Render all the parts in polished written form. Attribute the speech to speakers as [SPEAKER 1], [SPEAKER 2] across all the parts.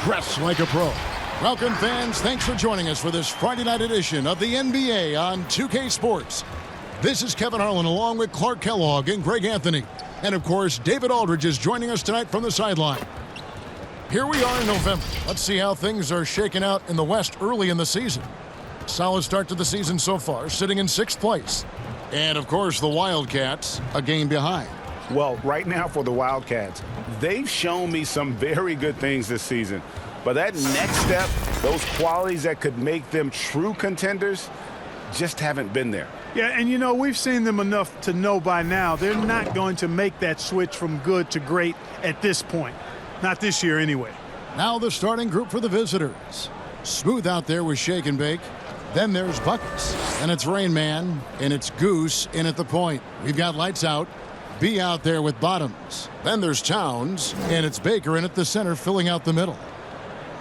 [SPEAKER 1] Dress like a pro. Welcome, fans. Thanks for joining us for this Friday night edition of the NBA on 2K Sports. This is Kevin Harlan along with Clark Kellogg and Greg Anthony. And, of course, David Aldridge is joining us tonight from the sideline. Here we are in November. Let's see how things are shaking out in the West early in the season. Solid start to the season so far, sitting in 6th place. And, of course, the Wildcats a game behind.
[SPEAKER 2] Well, right now for the Wildcats, they've shown me some very good things this season. But that next step, those qualities that could make them true contenders, just haven't been there.
[SPEAKER 3] Yeah, and you know, we've seen them enough to know by now they're not going to make that switch from good to great at this point. Not this year anyway.
[SPEAKER 1] Now the starting group for the visitors. Smooth out there with Shake and Bake. Then there's Buckets. And it's Rain Man. And it's Goose in at the point. We've got Lights Out. B out there with Bottoms. Then there's Towns. And it's Baker in at the center filling out the middle.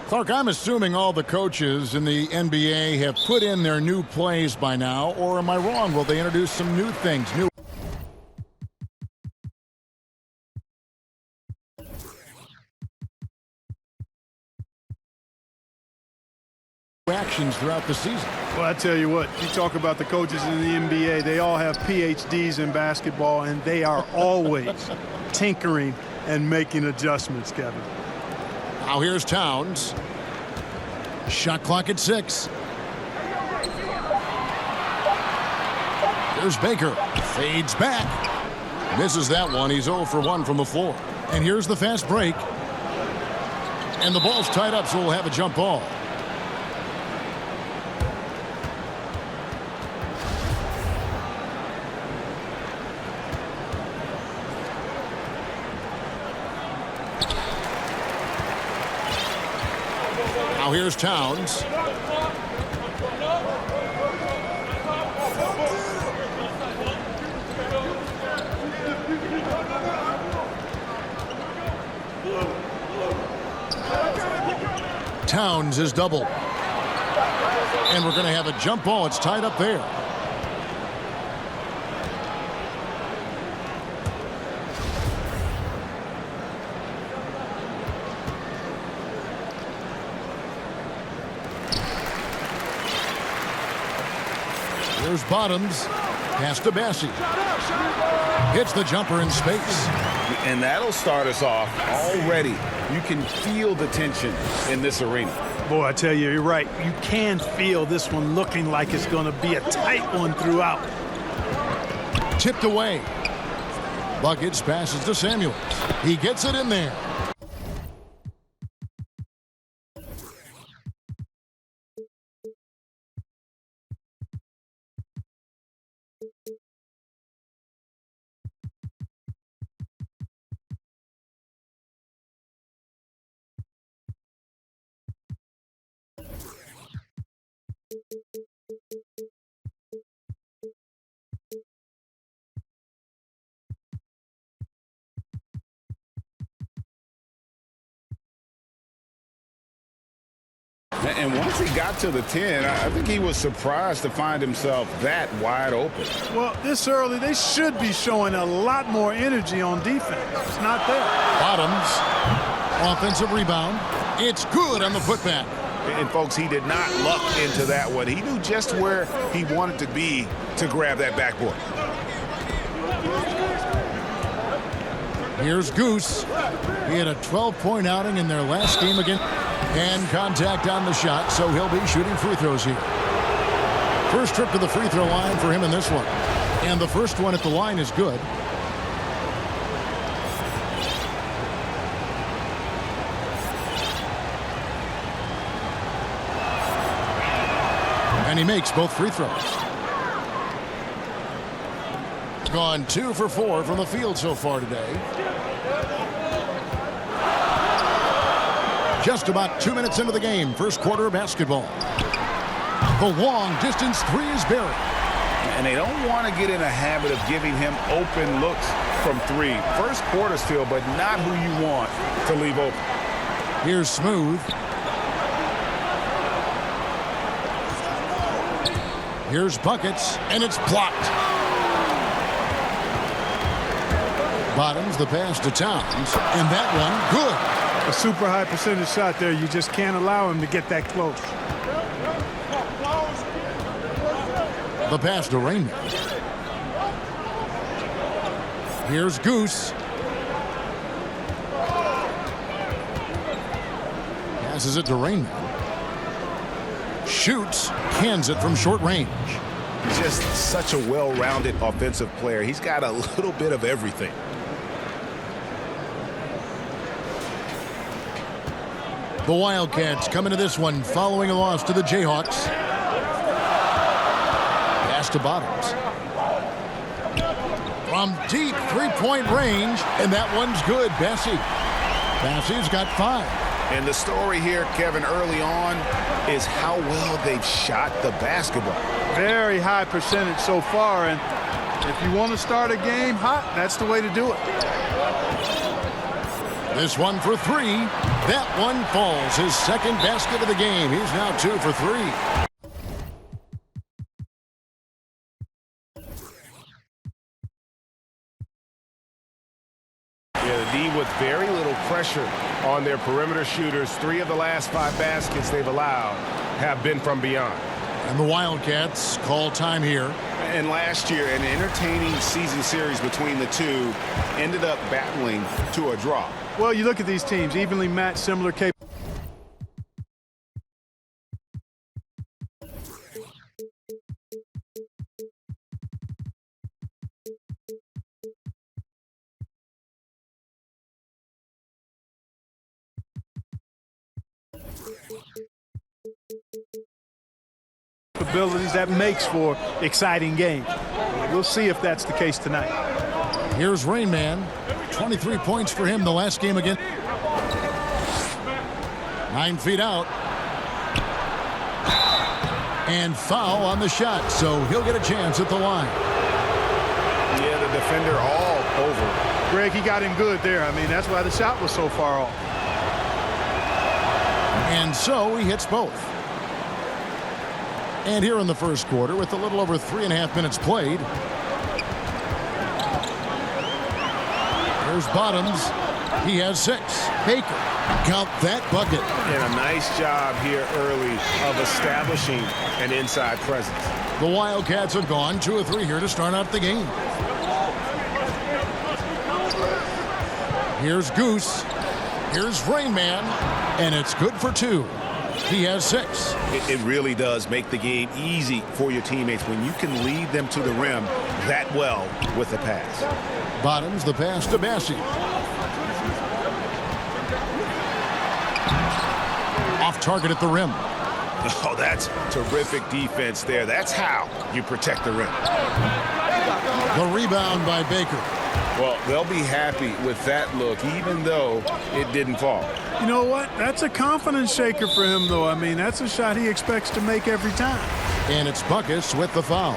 [SPEAKER 1] Clark, I'm assuming all the coaches in the NBA have put in their new plays by now, or am I wrong? Will they introduce some new things, new actions throughout the season?
[SPEAKER 3] Well, I tell you what, you talk about the coaches in the NBA, they all have PhDs in basketball, and they are always tinkering and making adjustments, Kevin.
[SPEAKER 1] Now here's Towns. Shot clock at 6. Here's Baker. Fades back. Misses that one. He's 0 for 1 from the floor. And here's the fast break. And the ball's tied up, so we'll have a jump ball. Now here's Towns. Towns is doubled. And we're going to have a jump ball. It's tied up there. There's Bottoms. Pass to Bassey. Hits the jumper in space.
[SPEAKER 2] And that'll start us off already. You can feel the tension in this arena.
[SPEAKER 3] Boy, I tell you, you're right. You can feel this one looking like it's going to be a tight one throughout.
[SPEAKER 1] Tipped away. Buckets passes to Samuels. He gets it in there.
[SPEAKER 2] And once he got to the 10, I think he was surprised to find himself that wide open.
[SPEAKER 3] Well, this early, they should be showing a lot more energy on defense. It's not there.
[SPEAKER 1] Bottoms. Offensive rebound. It's good on the putback.
[SPEAKER 2] And, folks, he did not luck into that one. He knew just where he wanted to be to grab that backboard.
[SPEAKER 1] Here's Goose. He had a 12-point outing in their last game again. And contact on the shot, so he'll be shooting free throws here. First trip to the free throw line for him in this one. And the first one at the line is good. And he makes both free throws. Gone 2 for 4 from the field so far today. Just about 2 minutes into the game, first quarter of basketball. The long distance 3 is buried.
[SPEAKER 2] And they don't want to get in a habit of giving him open looks from 3. First quarter still, but not who you want to leave open.
[SPEAKER 1] Here's Smooth. Here's Buckets, and it's blocked. Bottoms the pass to Towns, and that one good.
[SPEAKER 3] A super high percentage shot there. You just can't allow him to get that close.
[SPEAKER 1] The pass to Rainman. Here's Goose. Passes it to Rainman. Shoots. Cans it from short range.
[SPEAKER 2] Just such a well-rounded offensive player. He's got a little bit of everything.
[SPEAKER 1] The Wildcats come into this one following a loss to the Jayhawks. Pass to Bottoms. From deep three-point range, and that one's good. Bessie's got 5.
[SPEAKER 2] And the story here, Kevin, early on is how well they've shot the basketball.
[SPEAKER 3] Very high percentage so far, and if you want to start a game hot, that's the way to do it.
[SPEAKER 1] This one for 3. That one falls. His second basket of the game. He's now 2 for 3.
[SPEAKER 2] With very little pressure on their perimeter shooters. 3 of the last 5 baskets they've allowed have been from beyond.
[SPEAKER 1] And the Wildcats call time here.
[SPEAKER 2] And last year, an entertaining season series between the two ended up battling to a draw.
[SPEAKER 3] Well, you look at these teams, evenly matched, similar capabilities. That makes for exciting games. We'll see if that's the case tonight.
[SPEAKER 1] Here's Rainman. 23 points for him the last game again. 9 feet out. And foul on the shot, so he'll get a chance at the line.
[SPEAKER 2] Yeah, the defender all over.
[SPEAKER 3] Greg, he got him good there. I mean, that's why the shot was so far off.
[SPEAKER 1] And so he hits both. And here in the first quarter, with a little over 3.5 minutes played. Here's Bottoms. He has 6. Baker. Count that bucket.
[SPEAKER 2] And a nice job here early of establishing an inside presence.
[SPEAKER 1] The Wildcats have gone 2 of 3 here to start out the game. Here's Goose. Here's Rainman. And it's good for 2. He has 6.
[SPEAKER 2] It really does make the game easy for your teammates when you can lead them to the rim that well with the pass.
[SPEAKER 1] Bottoms the pass to Bassie. Off target at the rim.
[SPEAKER 2] Oh, that's terrific defense there. That's how you protect the rim.
[SPEAKER 1] The rebound by Baker.
[SPEAKER 2] Well, they'll be happy with that look, even though it didn't fall.
[SPEAKER 3] You know what? That's a confidence shaker for him, though. I mean, that's a shot he expects to make every time.
[SPEAKER 1] And it's Buckus with the foul.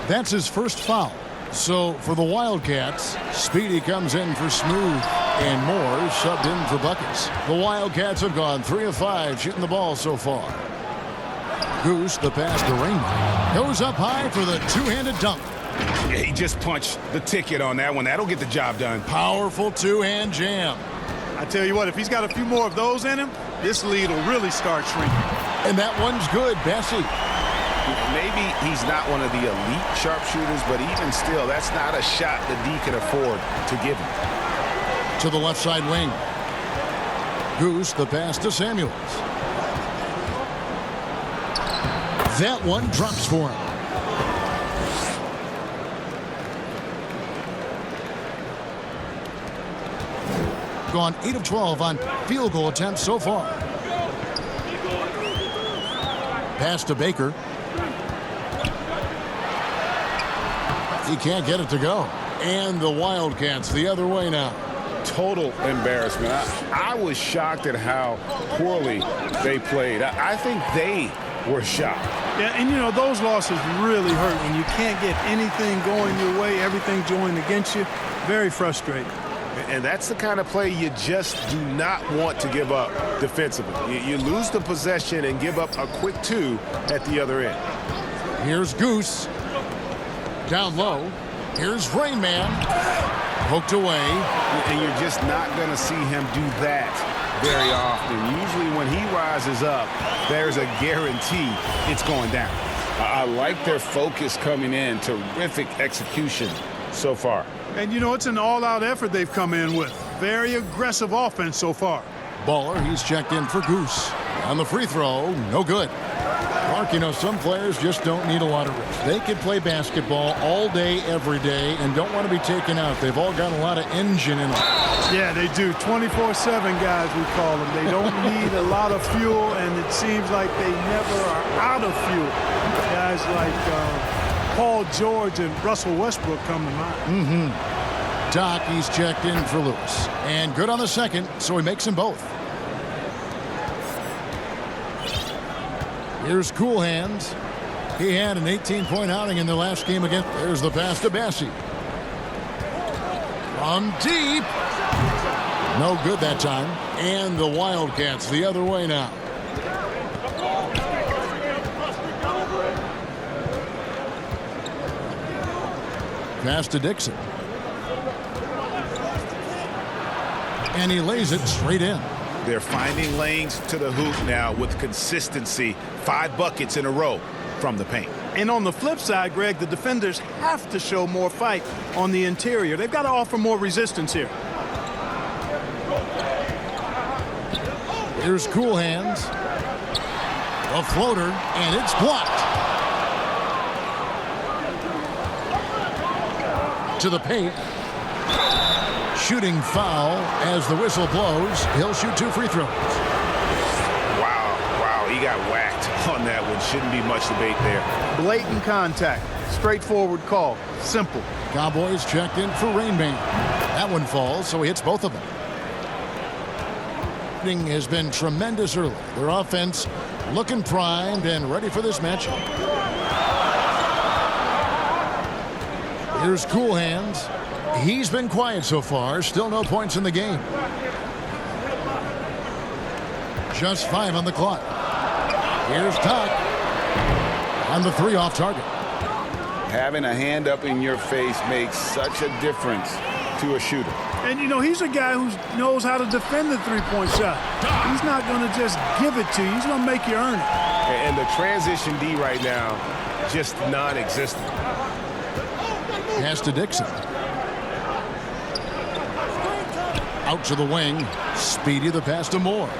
[SPEAKER 1] That's his first foul. So for the Wildcats, Speedy comes in for Smooth, and Moore subbed in for Buckus. The Wildcats have gone 3 of 5 shooting the ball so far. Goose, the pass to Rainbow. Goes up high for the two-handed dunk.
[SPEAKER 2] Yeah, he just punched the ticket on that one. That'll get the job done.
[SPEAKER 1] Powerful two-hand jam.
[SPEAKER 3] I tell you what, if he's got a few more of those in him, this lead will really start shrinking.
[SPEAKER 1] And that one's good, Bessie.
[SPEAKER 2] Maybe he's not one of the elite sharpshooters, but even still, that's not a shot that D can afford to give him.
[SPEAKER 1] To the left side wing. Goose, the pass to Samuels. That one drops for him. Gone 8 of 12 on field goal attempts so far. Pass to Baker. He can't get it to go. And the Wildcats the other way now.
[SPEAKER 2] Total embarrassment. I was shocked at how poorly they played. I think they were shocked.
[SPEAKER 3] Yeah, and you know, those losses really hurt when you can't get anything going your way, everything's going against you. Very frustrating.
[SPEAKER 2] And that's the kind of play you just do not want to give up defensively. You lose the possession and give up a quick 2 at the other end.
[SPEAKER 1] Here's Goose. Down low. Here's Rainman. Poked away.
[SPEAKER 2] And you're just not going to see him do that very often. Usually when he rises up, there's a guarantee it's going down. I like their focus coming in. Terrific execution so far.
[SPEAKER 3] And, you know, it's an all-out effort they've come in with. Very aggressive offense so far.
[SPEAKER 1] Baller, he's checked in for Goose. On the free throw, no good. Mark, you know, some players just don't need a lot of risk. They can play basketball all day, every day, and don't want to be taken out. They've all got a lot of engine in them.
[SPEAKER 3] Yeah, they do. 24/7 guys, we call them. They don't need a lot of fuel, and it seems like they never are out of fuel. Guys like Paul George and Russell Westbrook come to mind.
[SPEAKER 1] Doc, he's checked in for Lewis. And good on the second, so he makes them both. Here's Cool Hands. He had an 18-point outing in the last game again. There's the pass to Bassey. From deep. No good that time. And the Wildcats the other way now. Pass to Dixon. And he lays it straight in.
[SPEAKER 2] They're finding lanes to the hoop now with consistency. 5 buckets in a row from the paint.
[SPEAKER 3] And on the flip side, Greg, the defenders have to show more fight on the interior. They've got to offer more resistance here.
[SPEAKER 1] Here's Cool Hands. A floater, and it's blocked. To the paint. Shooting foul as the whistle blows. He'll shoot 2 free throws.
[SPEAKER 2] Wow, he got whacked on that one. Shouldn't be much debate there.
[SPEAKER 3] Blatant contact. Straightforward call. Simple.
[SPEAKER 1] Cowboys checked in for Rain Man. That one falls, so he hits both of them. Has been tremendous early. Their offense looking primed and ready for this matchup. Here's Cool Hands. He's been quiet so far. Still no points in the game. Just 5 on the clock. Here's Tuck. On the 3 off target.
[SPEAKER 2] Having a hand up in your face makes such a difference to a shooter.
[SPEAKER 3] And, you know, he's a guy who knows how to defend the three-point shot. He's not going to just give it to you. He's going to make you earn it.
[SPEAKER 2] And the transition D right now, just non-existent.
[SPEAKER 1] Pass to Dixon. Out to the wing. Speedy the pass to Moore.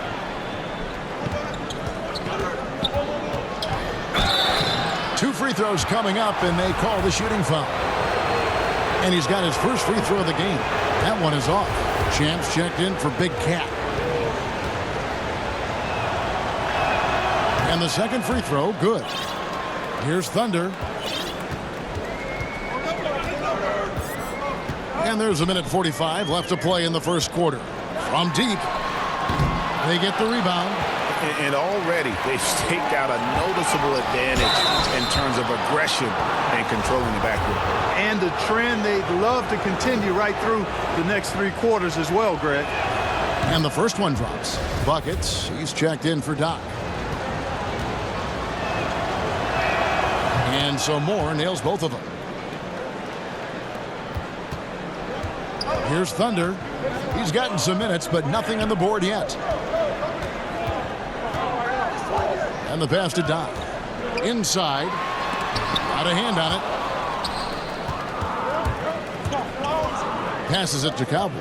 [SPEAKER 1] Two free throws coming up, and they call the shooting foul. And he's got his first free throw of the game. That one is off. Champs checked in for Big Cat. And the second free throw, good. Here's Thunder. And there's a minute 45 left to play in the first quarter. From deep, they get the rebound.
[SPEAKER 2] And already they've staked out a noticeable advantage in terms of aggression and controlling the backcourt.
[SPEAKER 3] And a trend they'd love to continue right through the next 3 quarters as well, Greg.
[SPEAKER 1] And the first one drops. Buckets. He's checked in for Doc. And so Moore nails both of them. Here's Thunder. He's gotten some minutes, but nothing on the board yet. And the pass to Doc. Inside. Got a hand on it. Passes it to Cowboy.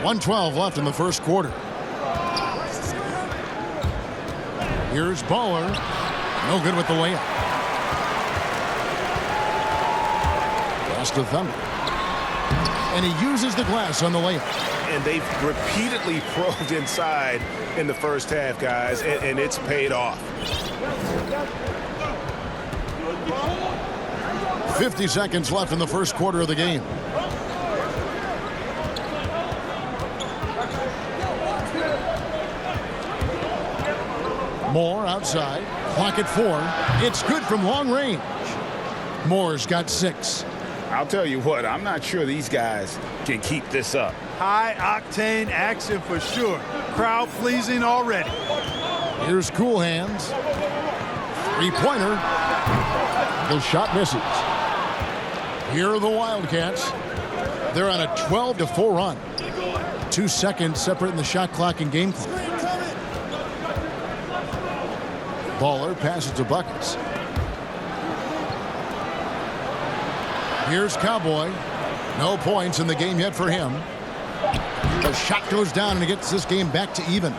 [SPEAKER 1] 1:12 left in the first quarter. Here's Baller. No good with the layup. Pass to Thunder. And he uses the glass on the layup.
[SPEAKER 2] And they've repeatedly probed inside in the first half, guys, and it's paid off.
[SPEAKER 1] 50 seconds left in the first quarter of the game. Moore outside. Clock at 4. It's good from long range. Moore's got 6.
[SPEAKER 2] I'll tell you what, I'm not sure these guys can keep this up.
[SPEAKER 3] High-octane action for sure. Crowd pleasing already.
[SPEAKER 1] Here's Cool Hands. 3-pointer. The shot misses. Here are the Wildcats. They're on a 12-4 run. 2 seconds separating the shot clock and game clock. Baller passes to Buckets. Here's Cowboy. No points in the game yet for him. The shot goes down and it gets this game back to even.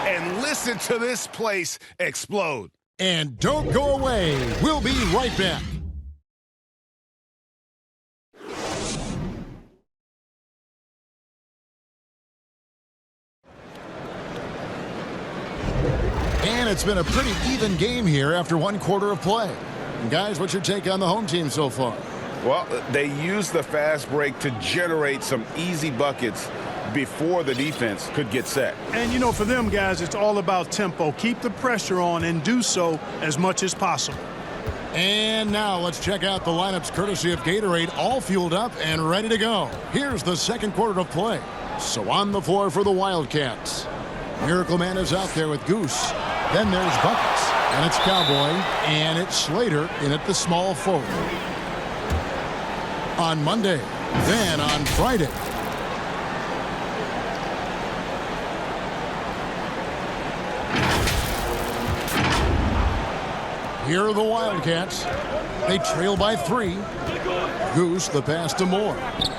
[SPEAKER 2] And listen to this place explode.
[SPEAKER 1] And don't go away. We'll be right back. And it's been a pretty even game here after 1 quarter of play. And guys, what's your take on the home team so far?
[SPEAKER 2] Well, they used the fast break to generate some easy buckets before the defense could get set.
[SPEAKER 3] And, you know, for them guys, it's all about tempo. Keep the pressure on and do so as much as possible.
[SPEAKER 1] And now let's check out the lineups courtesy of Gatorade, all fueled up and ready to go. Here's the second quarter of play. So on the floor for the Wildcats. Miracle Man is out there with Goose. Then there's Buckets. And it's Cowboy. And it's Slater in at the small forward. On Monday. Then on Friday. Here are the Wildcats. They trail by 3. Goose, the pass to Moore.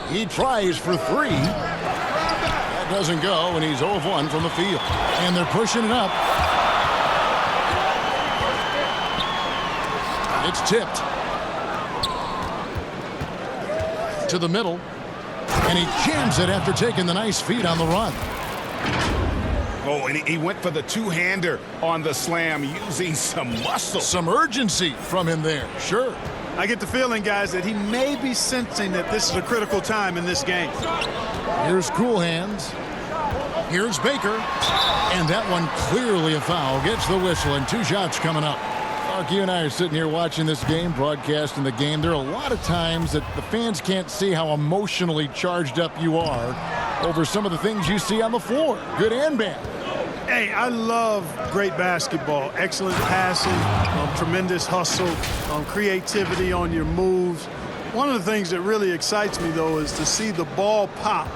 [SPEAKER 1] He tries for 3. That doesn't go, and he's 0 of 1 from the field. And they're pushing it up. It's tipped. To the middle. And he jams it after taking the nice feed on the run.
[SPEAKER 2] Oh, and he went for the two-hander on the slam using some muscle.
[SPEAKER 1] Some urgency from him there, sure.
[SPEAKER 3] I get the feeling, guys, that he may be sensing that this is a critical time in this game.
[SPEAKER 1] Here's Cool Hands. Here's Baker. And that one clearly a foul. Gets the whistle and 2 shots coming up. Mark, you and I are sitting here watching this game, broadcasting the game. There are a lot of times that the fans can't see how emotionally charged up you are over some of the things you see on the floor, good and bad.
[SPEAKER 3] Hey, I love great basketball. Excellent passing, tremendous hustle, creativity on your moves. One of the things that really excites me, though, is to see the ball pop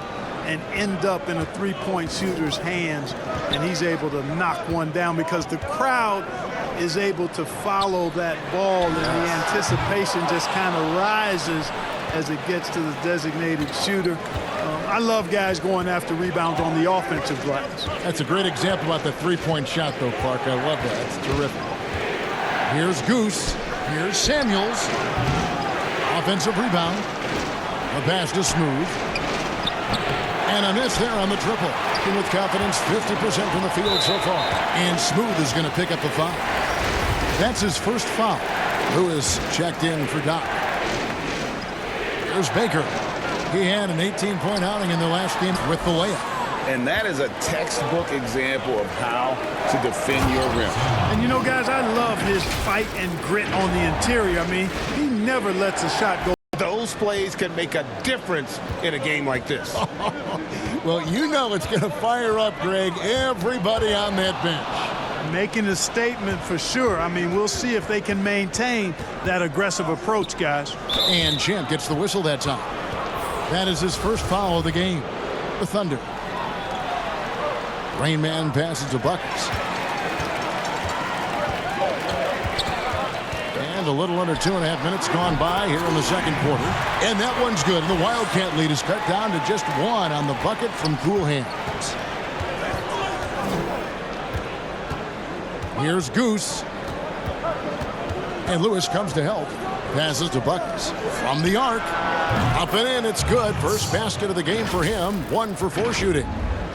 [SPEAKER 3] and end up in a three-point shooter's hands, and he's able to knock one down because the crowd is able to follow that ball, and the anticipation just kind of rises as it gets to the designated shooter. I love guys going after rebounds on the offensive glass.
[SPEAKER 1] That's a great example about the three-point shot, though, Clark. I love that. It's terrific. Here's Goose. Here's Samuels. Offensive rebound. A pass to Smooth. And a miss there on the triple. And with confidence, 50% from the field so far. And Smooth is going to pick up the foul. That's his first foul. Lewis checked in for Doc. Here's Baker. He had an 18-point outing in the last game with the layup.
[SPEAKER 2] And that is a textbook example of how to defend your rim.
[SPEAKER 3] And, you know, guys, I love his fight and grit on the interior. I mean, he never lets a shot go.
[SPEAKER 2] Those plays can make a difference in a game like this.
[SPEAKER 1] Well, you know it's going to fire up, Greg, everybody on that bench.
[SPEAKER 3] Making a statement for sure. I mean, we'll see if they can maintain that aggressive approach, guys.
[SPEAKER 1] And Champ gets the whistle that time. That is his first foul of the game. The Thunder. Rain Man passes to Buckets. And a little under 2.5 minutes gone by here in the second quarter. And that one's good. And the Wildcat lead is cut down to just 1 on the bucket from Cool Hands. Here's Goose. And Lewis comes to help. Passes to Buckets. From the arc. Up and in. It's good. First basket of the game for him. 1 for 4 shooting.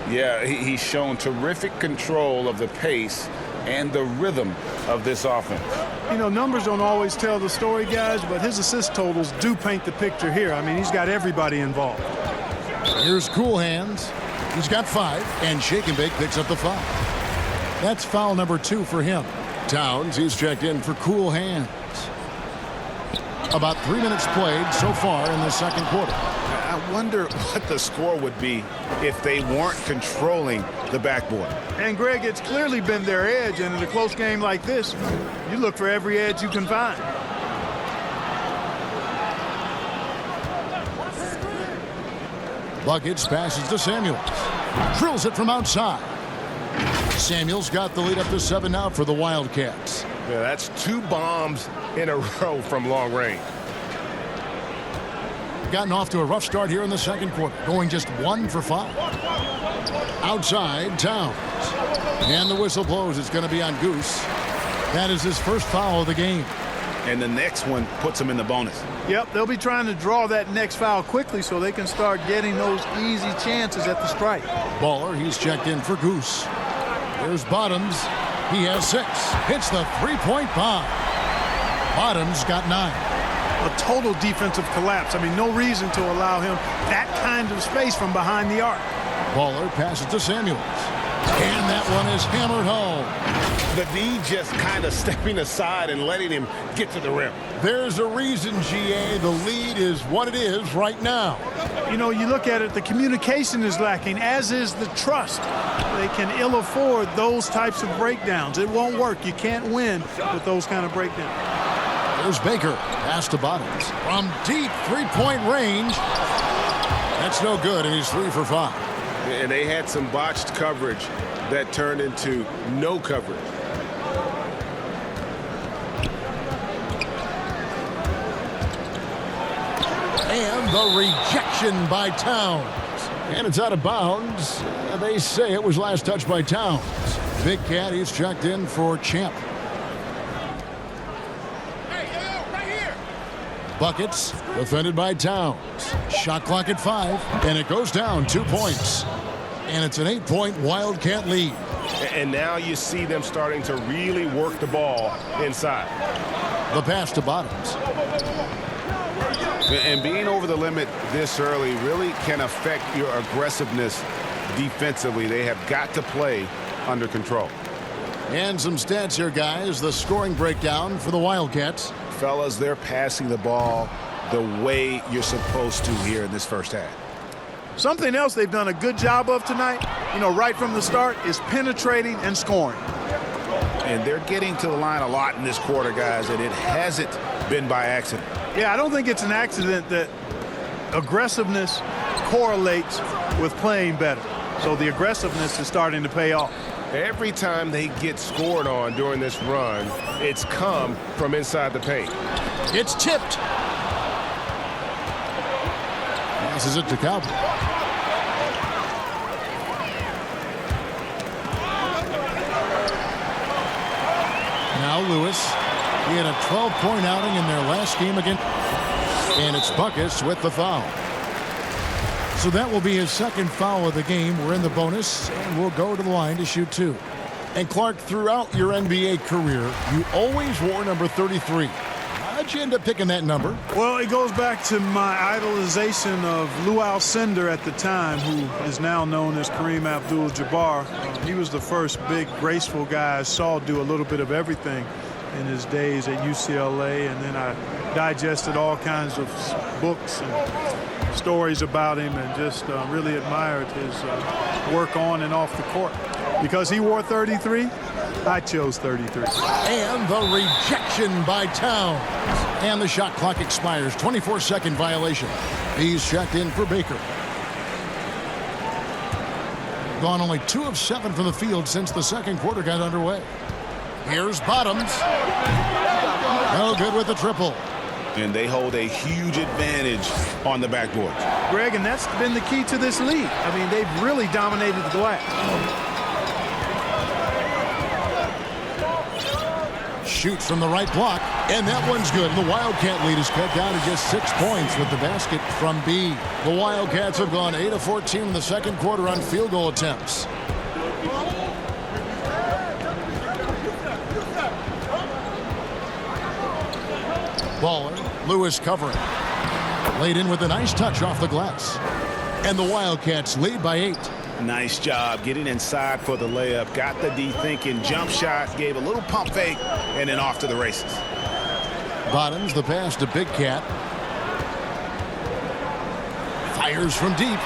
[SPEAKER 2] Yeah, he's shown terrific control of the pace and the rhythm of this offense.
[SPEAKER 3] You know, numbers don't always tell the story, guys, but his assist totals do paint the picture here. I mean, he's got everybody involved.
[SPEAKER 1] Here's Cool Hands. He's got 5, and Shake and Bake picks up the foul. That's foul number 2 for him. Towns, he's checked in for cool hands. About 3 minutes played so far in the second quarter.
[SPEAKER 2] I wonder what the score would be if they weren't controlling the backboard.
[SPEAKER 3] And, Greg, it's clearly been their edge, and in a close game like this, you look for every edge you can find.
[SPEAKER 1] Buckets passes to Samuels. Drills it from outside. Samuels got the lead up to 7 now for the Wildcats.
[SPEAKER 2] Yeah, that's 2 bombs in a row from long range.
[SPEAKER 1] Gotten off to a rough start here in the second quarter, going just 1 for 5. Outside, Towns. And the whistle blows. It's going to be on Goose. That is his first foul of the game.
[SPEAKER 2] And the next one puts him in the bonus.
[SPEAKER 3] Yep, they'll be trying to draw that next foul quickly so they can start getting those easy chances at the strike.
[SPEAKER 1] Baller, he's checked in for Goose. There's Bottoms. He has 6. Hits the three-point bomb. Bottoms got 9.
[SPEAKER 3] A total defensive collapse. I mean, no reason to allow him that kind of space from behind the arc.
[SPEAKER 1] Baller passes to Samuels. And that one is hammered home.
[SPEAKER 2] The D just kind of stepping aside and letting him get to the rim.
[SPEAKER 1] There's a reason, GA. The lead is what it is right now.
[SPEAKER 3] You know, you look at it, the communication is lacking, as is the trust. They can ill afford those types of breakdowns. It won't work. You can't win with those kind of breakdowns.
[SPEAKER 1] There's Baker. Pass to Bottoms. From deep three-point range. That's no good, and he's 3 for 5.
[SPEAKER 2] And they had some botched coverage that turned into no coverage.
[SPEAKER 1] And the rejection by Towns. And it's out of bounds. They say it was last touched by Towns. Big Cat, he's checked in for Champ. Buckets, defended by Towns. Shot clock at 5, and it goes down 2 points. And it's an 8-point Wildcat lead.
[SPEAKER 2] And now you see them starting to really work the ball inside.
[SPEAKER 1] The pass to Bottoms.
[SPEAKER 2] And being over the limit this early really can affect your aggressiveness defensively. They have got to play under control.
[SPEAKER 1] And some stats here, guys. The scoring breakdown for the Wildcats.
[SPEAKER 2] Fellas, they're passing the ball the way you're supposed to here in this first half.
[SPEAKER 3] Something else they've done a good job of tonight, you know, right from the start, is penetrating and scoring.
[SPEAKER 2] And they're getting to the line a lot in this quarter, guys, and it hasn't been by accident.
[SPEAKER 3] Yeah, I don't think it's an accident that aggressiveness correlates with playing better. So the aggressiveness is starting to pay off.
[SPEAKER 2] Every time they get scored on during this run, it's come from inside the paint.
[SPEAKER 1] It's tipped. Passes it to Calvin. Now Lewis. He had a 12-point outing in their last game again. And it's Buckets with the foul. So that will be his second foul of the game. We're in the bonus, and we'll go to the line to shoot 2. And Clark, throughout your NBA career, you always wore number 33. How'd you end up picking that number?
[SPEAKER 3] Well, it goes back to my idolization of Lou Alcindor at the time, who is now known as Kareem Abdul-Jabbar. He was the first big, graceful guy I saw do a little bit of everything in his days at UCLA, and then I digested all kinds of books and stories about him and just really admired his work on and off the court. Because he wore 33, I chose 33.
[SPEAKER 1] And the rejection by Towns. And the shot clock expires. 24-second violation. He's checked in for Baker. Gone only 2 of 7 from the field since the second quarter got underway. Here's Bottoms. No good with the triple.
[SPEAKER 2] And they hold a huge advantage on the backboard.
[SPEAKER 3] Greg, and that's been the key to this league. I mean, they've really dominated the glass.
[SPEAKER 1] Shoots from the right block, and that one's good. The Wildcat lead is cut down to just 6 points with the basket from B. The Wildcats have gone 8 of 14 in the second quarter on field goal attempts. Baller, Lewis covering. Laid in with a nice touch off the glass. And the Wildcats lead by 8.
[SPEAKER 2] Nice job getting inside for the layup. Got the D thinking, jump shot, gave a little pump fake, and then off to the races.
[SPEAKER 1] Bottoms the pass to Big Cat. Fires from deep.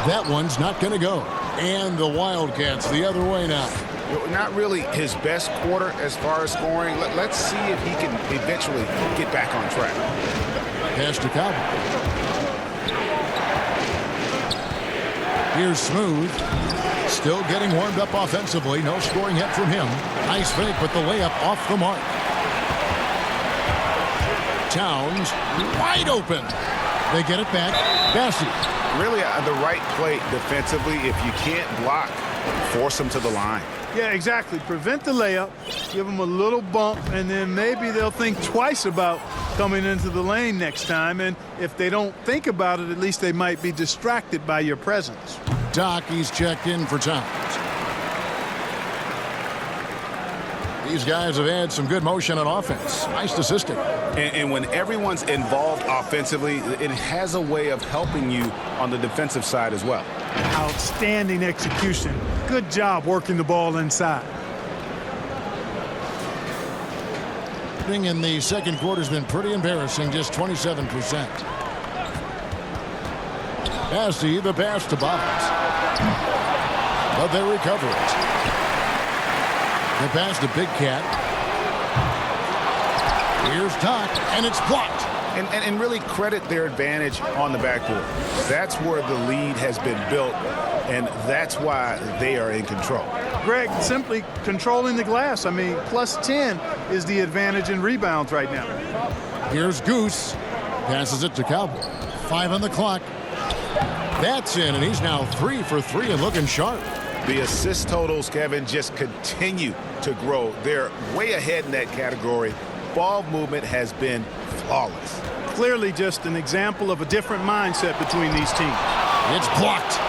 [SPEAKER 1] That one's not going to go. And the Wildcats the other way now.
[SPEAKER 2] Not really his best quarter as far as scoring. Let's see if he can eventually get back on track.
[SPEAKER 1] Pass to Cowboy. Here's Smooth. Still getting warmed up offensively. No scoring yet from him. Nice fake, but the layup off the mark. Towns wide open. They get it back. Bassey.
[SPEAKER 2] Really the right play defensively. If you can't block, force him to the line.
[SPEAKER 3] Yeah, exactly. Prevent the layup, give them a little bump, and then maybe they'll think twice about coming into the lane next time. And if they don't think about it, at least they might be distracted by your presence.
[SPEAKER 1] Doc, he's checked in for Towns. These guys have had some good motion on offense. Nice assisting.
[SPEAKER 2] And when everyone's involved offensively, it has a way of helping you on the defensive side as well.
[SPEAKER 3] Outstanding execution. Good job working the ball inside.
[SPEAKER 1] In the second quarter has been pretty embarrassing, just 27%. Bassey, the pass to Bottoms. But they recover it. The pass to Big Cat. Here's Doc, and it's blocked.
[SPEAKER 2] And really credit their advantage on the backboard. That's where the lead has been built, and that's why they are in control.
[SPEAKER 3] Greg, simply controlling the glass. I mean, plus 10 is the advantage in rebounds right now.
[SPEAKER 1] Here's Goose. Passes it to Cowboy. 5 on the clock. That's in, and he's now 3 for 3 and looking sharp.
[SPEAKER 2] The assist totals, Kevin, just continue to grow. They're way ahead in that category. Ball movement has been flawless.
[SPEAKER 3] Clearly just an example of a different mindset between these teams.
[SPEAKER 1] It's blocked.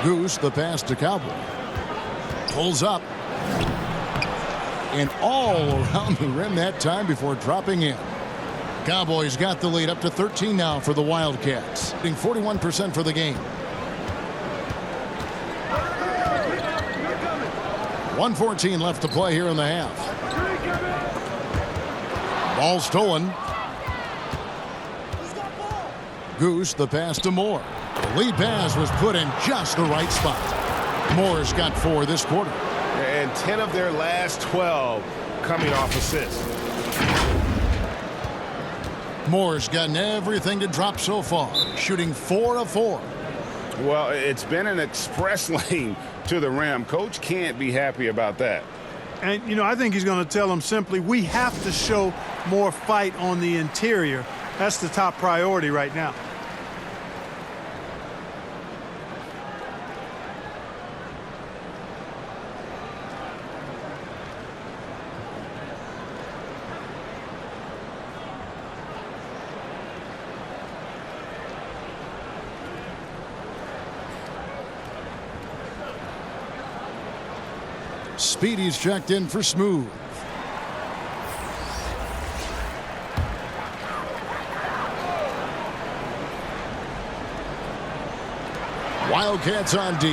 [SPEAKER 1] Goose, the pass to Cowboy. Pulls up. And all around the rim that time before dropping in. Cowboys got the lead up to 13 now for the Wildcats. Hitting 41% for the game. 1:14 left to play here in the half. Ball stolen. Goose, the pass to Moore. The lead pass was put in just the right spot. Moore's got 4 this quarter.
[SPEAKER 2] And 10 of their last 12 coming off assists.
[SPEAKER 1] Moore's gotten everything to drop so far, shooting 4 of 4.
[SPEAKER 2] Well, it's been an express lane to the rim. Coach can't be happy about that.
[SPEAKER 3] And, you know, I think he's going to tell them simply, we have to show more fight on the interior. That's the top priority right now.
[SPEAKER 1] Speedy's checked in for Smooth. Wildcats on D.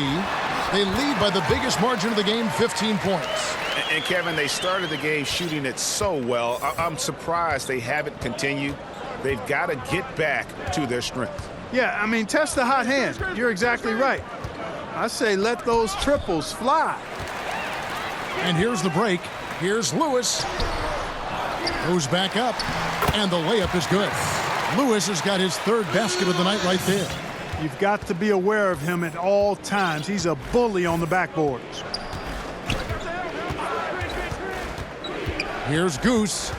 [SPEAKER 1] They lead by the biggest margin of the game, 15 points.
[SPEAKER 2] And Kevin, they started the game shooting it so well. I'm surprised they haven't continued. They've got to get back to their strength.
[SPEAKER 3] Yeah, I mean, test the hot hand. You're exactly right. I say let those triples fly.
[SPEAKER 1] And here's the break. Here's Lewis. Goes back up. And the layup is good. Lewis has got his 3rd basket of the night right there.
[SPEAKER 3] You've got to be aware of him at all times. He's a bully on the backboards.
[SPEAKER 1] Here's Goose.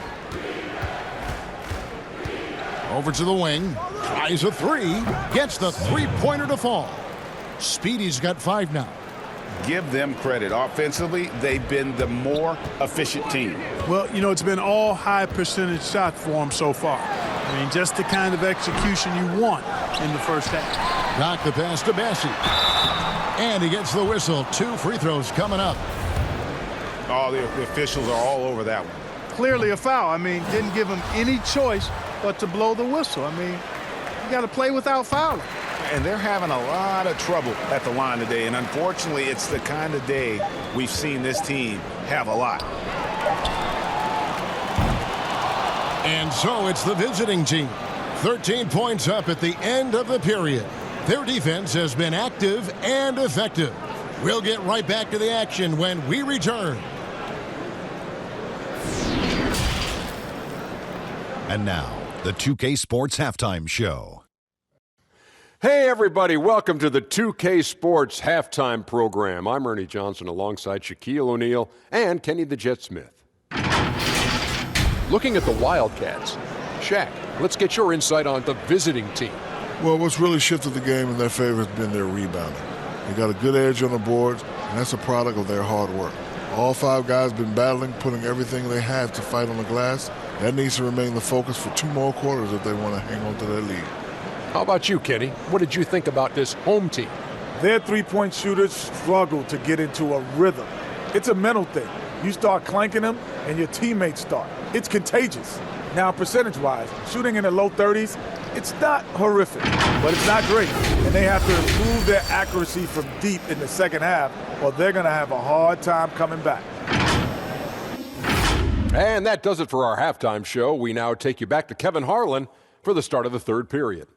[SPEAKER 1] Over to the wing. Tries a 3. Gets the 3-pointer to fall. Speedy's got 5 now.
[SPEAKER 2] Give them credit. Offensively, they've been the more efficient team.
[SPEAKER 3] Well, you know, it's been all high percentage shots for them so far. I mean, just the kind of execution you want in the first half.
[SPEAKER 1] Knock the pass to Bassey. And he gets the whistle. 2 free throws coming up.
[SPEAKER 2] Oh, the officials are all over that one.
[SPEAKER 3] Clearly a foul. I mean, didn't give him any choice but to blow the whistle. I mean, you got to play without fouling.
[SPEAKER 2] And they're having a lot of trouble at the line today. And unfortunately, it's the kind of day we've seen this team have a lot.
[SPEAKER 1] And so it's the visiting team. 13 points up at the end of the period. Their defense has been active and effective. We'll get right back to the action when we return.
[SPEAKER 4] And now, the 2K Sports Halftime Show.
[SPEAKER 5] Hey, everybody. Welcome to the 2K Sports Halftime Program. I'm Ernie Johnson alongside Shaquille O'Neal and Kenny the Jet Smith. Looking at the Wildcats, Shaq, let's get your insight on the visiting team.
[SPEAKER 6] Well, what's really shifted the game in their favor has been their rebounding. They got a good edge on the boards, and that's a product of their hard work. All 5 guys have been battling, putting everything they have to fight on the glass. That needs to remain the focus for 2 more quarters if they want to hang on to their lead.
[SPEAKER 5] How about you, Kenny? What did you think about this home team?
[SPEAKER 3] Their three-point shooters struggle to get into a rhythm. It's a mental thing. You start clanking them, and your teammates start. It's contagious. Now, percentage-wise, shooting in the low 30s, it's not horrific, but it's not great. And they have to improve their accuracy from deep in the second half, or they're going to have a hard time coming back.
[SPEAKER 5] And that does it for our halftime show. We now take you back to Kevin Harlan for the start of the third period.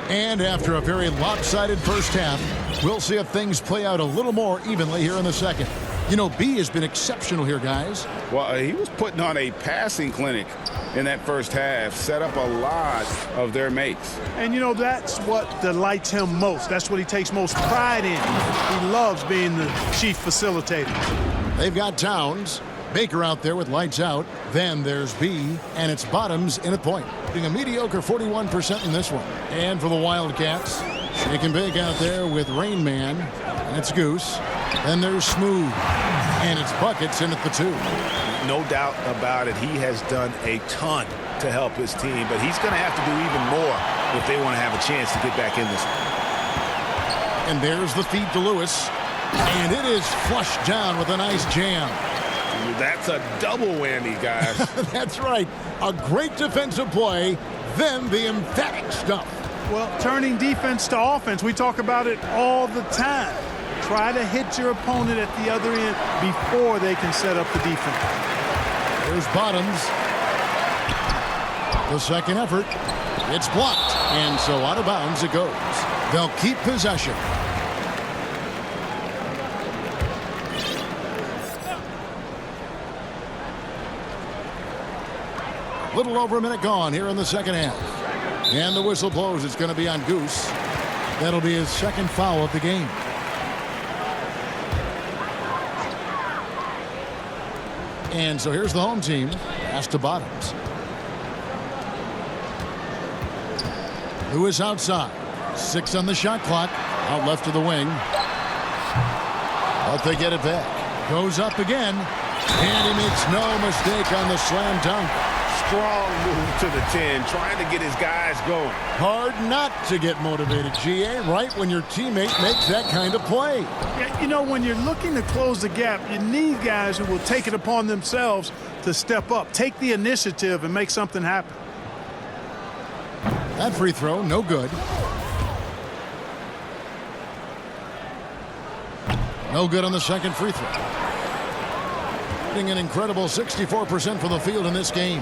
[SPEAKER 1] And after a very lopsided first half, we'll see if things play out a little more evenly here in the second. You know, B has been exceptional here, guys.
[SPEAKER 2] Well, he was putting on a passing clinic in that first half, set up a lot of their mates.
[SPEAKER 3] And, you know, that's what delights him most. That's what he takes most pride in. He loves being the chief facilitator.
[SPEAKER 1] They've got Towns, Baker out there with lights out. Then there's B, and it's Bottoms in at point. Being a mediocre 41% in this one. And for the Wildcats, shake and bake out there with Rain Man. That's Goose. Then there's Smooth. And it's Buckets in at the 2.
[SPEAKER 2] No doubt about it. He has done a ton to help his team, but he's going to have to do even more if they want to have a chance to get back in this one.
[SPEAKER 1] And there's the feed to Lewis. And it is flushed down with a nice jam.
[SPEAKER 2] That's a double whammy, guys.
[SPEAKER 1] That's right. A great defensive play, then the emphatic stuff.
[SPEAKER 3] Well, turning defense to offense, we talk about it all the time. Try to hit your opponent at the other end before they can set up the defense.
[SPEAKER 1] There's Bottoms. The second effort. It's blocked. And so out of bounds it goes. They'll keep possession. Little over a minute gone here in the second half. And the whistle blows. It's going to be on Goose. That'll be his second foul of the game. And so here's the home team. Pass to Bottoms. Lewis outside. 6 on the shot clock. Out left to the wing. But they get it back. Goes up again. And he makes no mistake on the slam dunk.
[SPEAKER 2] Strong move to the 10, trying to get his guys going.
[SPEAKER 1] Hard not to get motivated, GA, right when your teammate makes that kind of play.
[SPEAKER 3] Yeah, you know, when you're looking to close the gap, you need guys who will take it upon themselves to step up, take the initiative, and make something happen.
[SPEAKER 1] That free throw, no good. No good on the second free throw. An incredible 64% from the field in this game.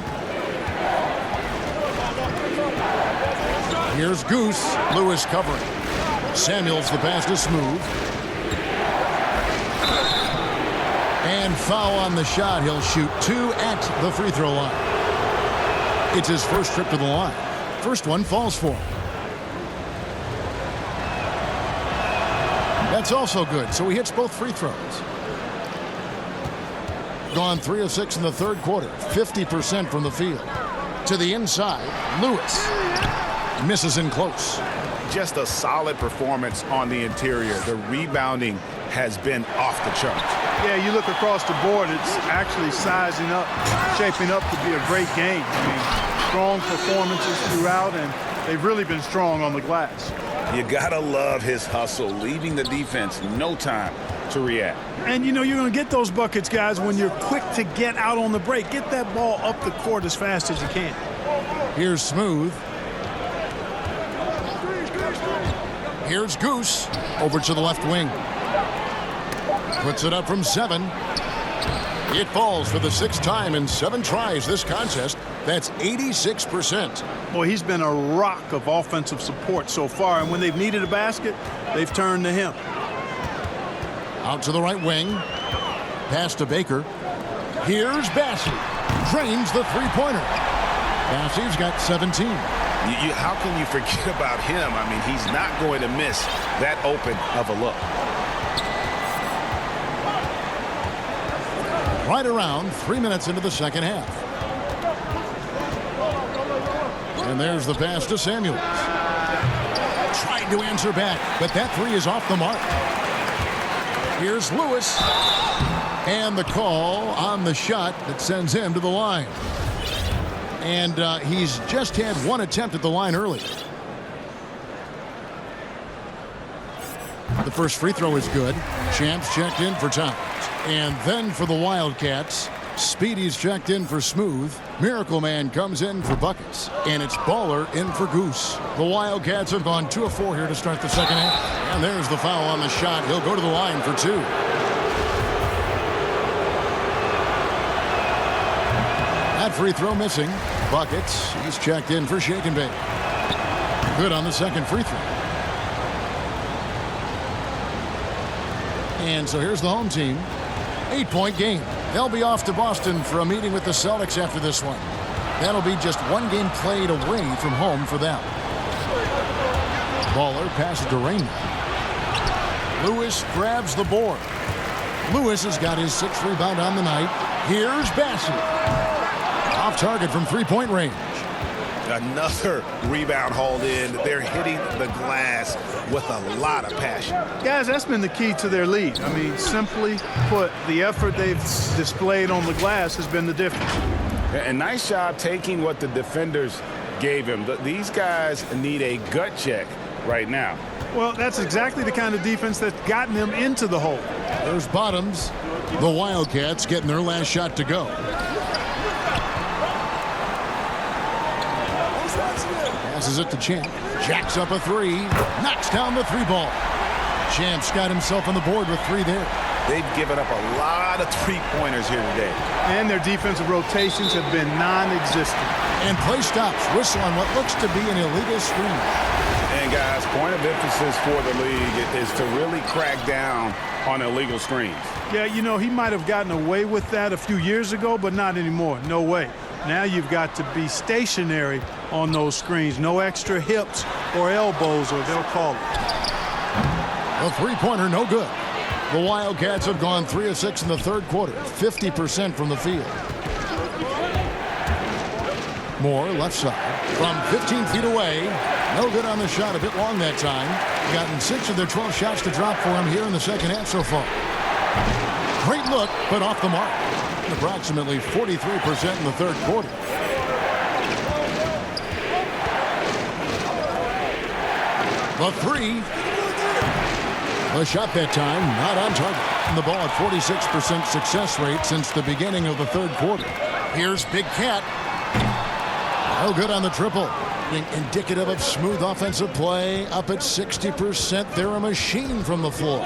[SPEAKER 1] Here's Goose. Lewis covering. Samuels the pass to Smooth. And foul on the shot. He'll shoot 2 at the free throw line. It's his first trip to the line. First one falls for him. That's also good. So he hits both free throws. Gone 3 of 6 in the third quarter. 50% from the field. To the inside, Lewis. Misses in close.
[SPEAKER 2] Just a solid performance on the interior. The rebounding has been off the charts.
[SPEAKER 3] Yeah, you look across the board, it's actually sizing up, shaping up to be a great game. I mean, strong performances throughout, and they've really been strong on the glass.
[SPEAKER 2] You gotta love his hustle, leaving the defense no time to react.
[SPEAKER 3] And, you know, you're going to get those buckets, guys, when you're quick to get out on the break. Get that ball up the court as fast as you can.
[SPEAKER 1] Here's Smooth. Here's Goose over to the left wing. Puts it up from 7. It falls for the 6th time in 7 tries this contest. That's 86%.
[SPEAKER 3] Boy, he's been a rock of offensive support so far, and when they've needed a basket, they've turned to him.
[SPEAKER 1] Out to the right wing. Pass to Baker. Here's Bassey. Drains the three-pointer. Bassey's got 17.
[SPEAKER 2] How can you forget about him? I mean, he's not going to miss that open of a look.
[SPEAKER 1] Right around 3 minutes into the second half. And there's the pass to Samuels. Tried to answer back, but that 3 is off the mark. Here's Lewis. And the call on the shot that sends him to the line. And he's just had 1 attempt at the line early. The first free throw is good. Champs checked in for Towns. And then for the Wildcats, Speedy's checked in for Smooth. Miracle Man comes in for buckets. And it's Baller in for Goose. The Wildcats have gone 2 of 4 here to start the second half. And there's the foul on the shot. He'll go to the line for 2. That free throw missing. Buckets. He's checked in for Shake and Bake. Good on the second free throw. And so here's the home team. 8-point game. They'll be off to Boston for a meeting with the Celtics after this one. That'll be just 1 game played away from home for them. Baller passes to Rainman. Lewis grabs the board. Lewis has got his 6th rebound on the night. Here's Bassey. Off target from 3-point range.
[SPEAKER 2] Another rebound hauled in. They're hitting the glass with a lot of passion.
[SPEAKER 3] Guys, that's been the key to their lead. I mean, simply put, the effort they've displayed on the glass has been the difference.
[SPEAKER 2] And nice job taking what the defenders gave him. These guys need a gut check right now.
[SPEAKER 3] Well, that's exactly the kind of defense that's gotten them into the hole.
[SPEAKER 1] There's Bottoms. The Wildcats getting their last shot to go. Passes it to Champ. Jacks up a 3. Knocks down the 3-ball. Champ's got himself on the board with 3 there.
[SPEAKER 2] They've given up a lot of 3-pointers here today.
[SPEAKER 3] And their defensive rotations have been non-existent.
[SPEAKER 1] And play stops. Whistle on what looks to be an illegal screen.
[SPEAKER 2] And guys, point of emphasis for the league is to really crack down on illegal screens.
[SPEAKER 3] Yeah, you know, he might have gotten away with that a few years ago, but not anymore. No way. Now you've got to be stationary on those screens. No extra hips or elbows, or they'll call it.
[SPEAKER 1] A 3-pointer, no good. The Wildcats have gone 3 of 6 in the third quarter, 50% from the field. Moore, left side, from 15 feet away. No good on the shot, a bit long that time. Gotten 6 of their 12 shots to drop for him here in the second half so far. Great look, but off the mark. Approximately 43% in the third quarter. The 3. The shot that time, not on target. And the ball at 46% success rate since the beginning of the third quarter. Here's Big Cat. No good on the triple. Being indicative of smooth offensive play. Up at 60%. They're a machine from the floor.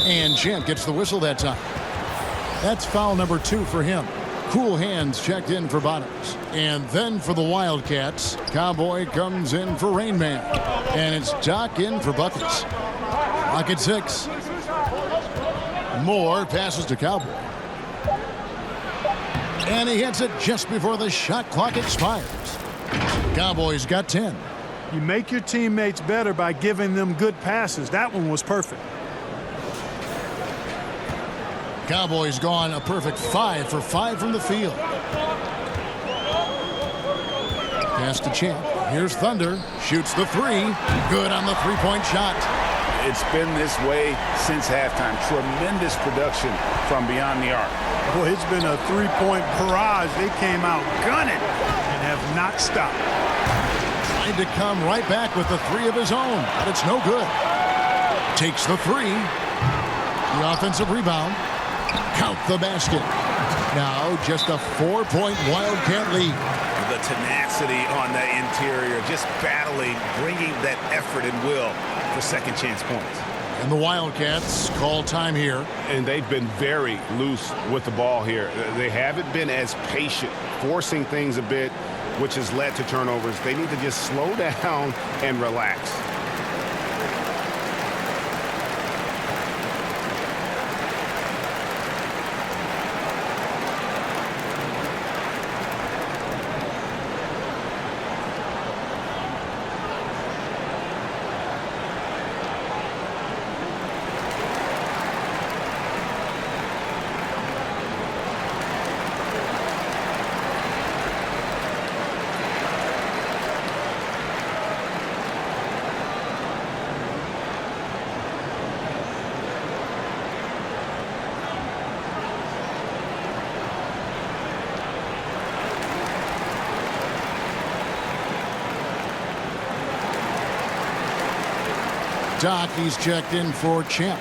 [SPEAKER 1] And Champ gets the whistle that time. That's foul number 2 for him. Cool Hands checked in for Bottoms. And then for the Wildcats, Cowboy comes in for Rain Man. And it's Doc in for buckets. Clock at 6. Moore passes to Cowboy. And he hits it just before the shot clock expires. Cowboys got 10.
[SPEAKER 3] You make your teammates better by giving them good passes. That one was perfect.
[SPEAKER 1] Cowboys gone a perfect 5 for 5 from the field. Pass to Champ. Here's Thunder. Shoots the 3. Good on the 3-point shot.
[SPEAKER 2] It's been this way since halftime. Tremendous production from beyond the arc.
[SPEAKER 3] Boy, it's been a 3-point barrage. They came out gunning and have not stopped.
[SPEAKER 1] Trying tried to come right back with the three of his own, but it's no good. Takes the three. The offensive rebound. Count the basket. Now just a 4-point Wildcat lead.
[SPEAKER 2] The tenacity on the interior, just battling, bringing that effort and will for second chance points.
[SPEAKER 1] And the Wildcats call time here.
[SPEAKER 2] And they've been very loose with the ball here. They haven't been as patient, forcing things a bit, which has led to turnovers. They need to just slow down and relax.
[SPEAKER 1] Doc, he's checked in for Champ.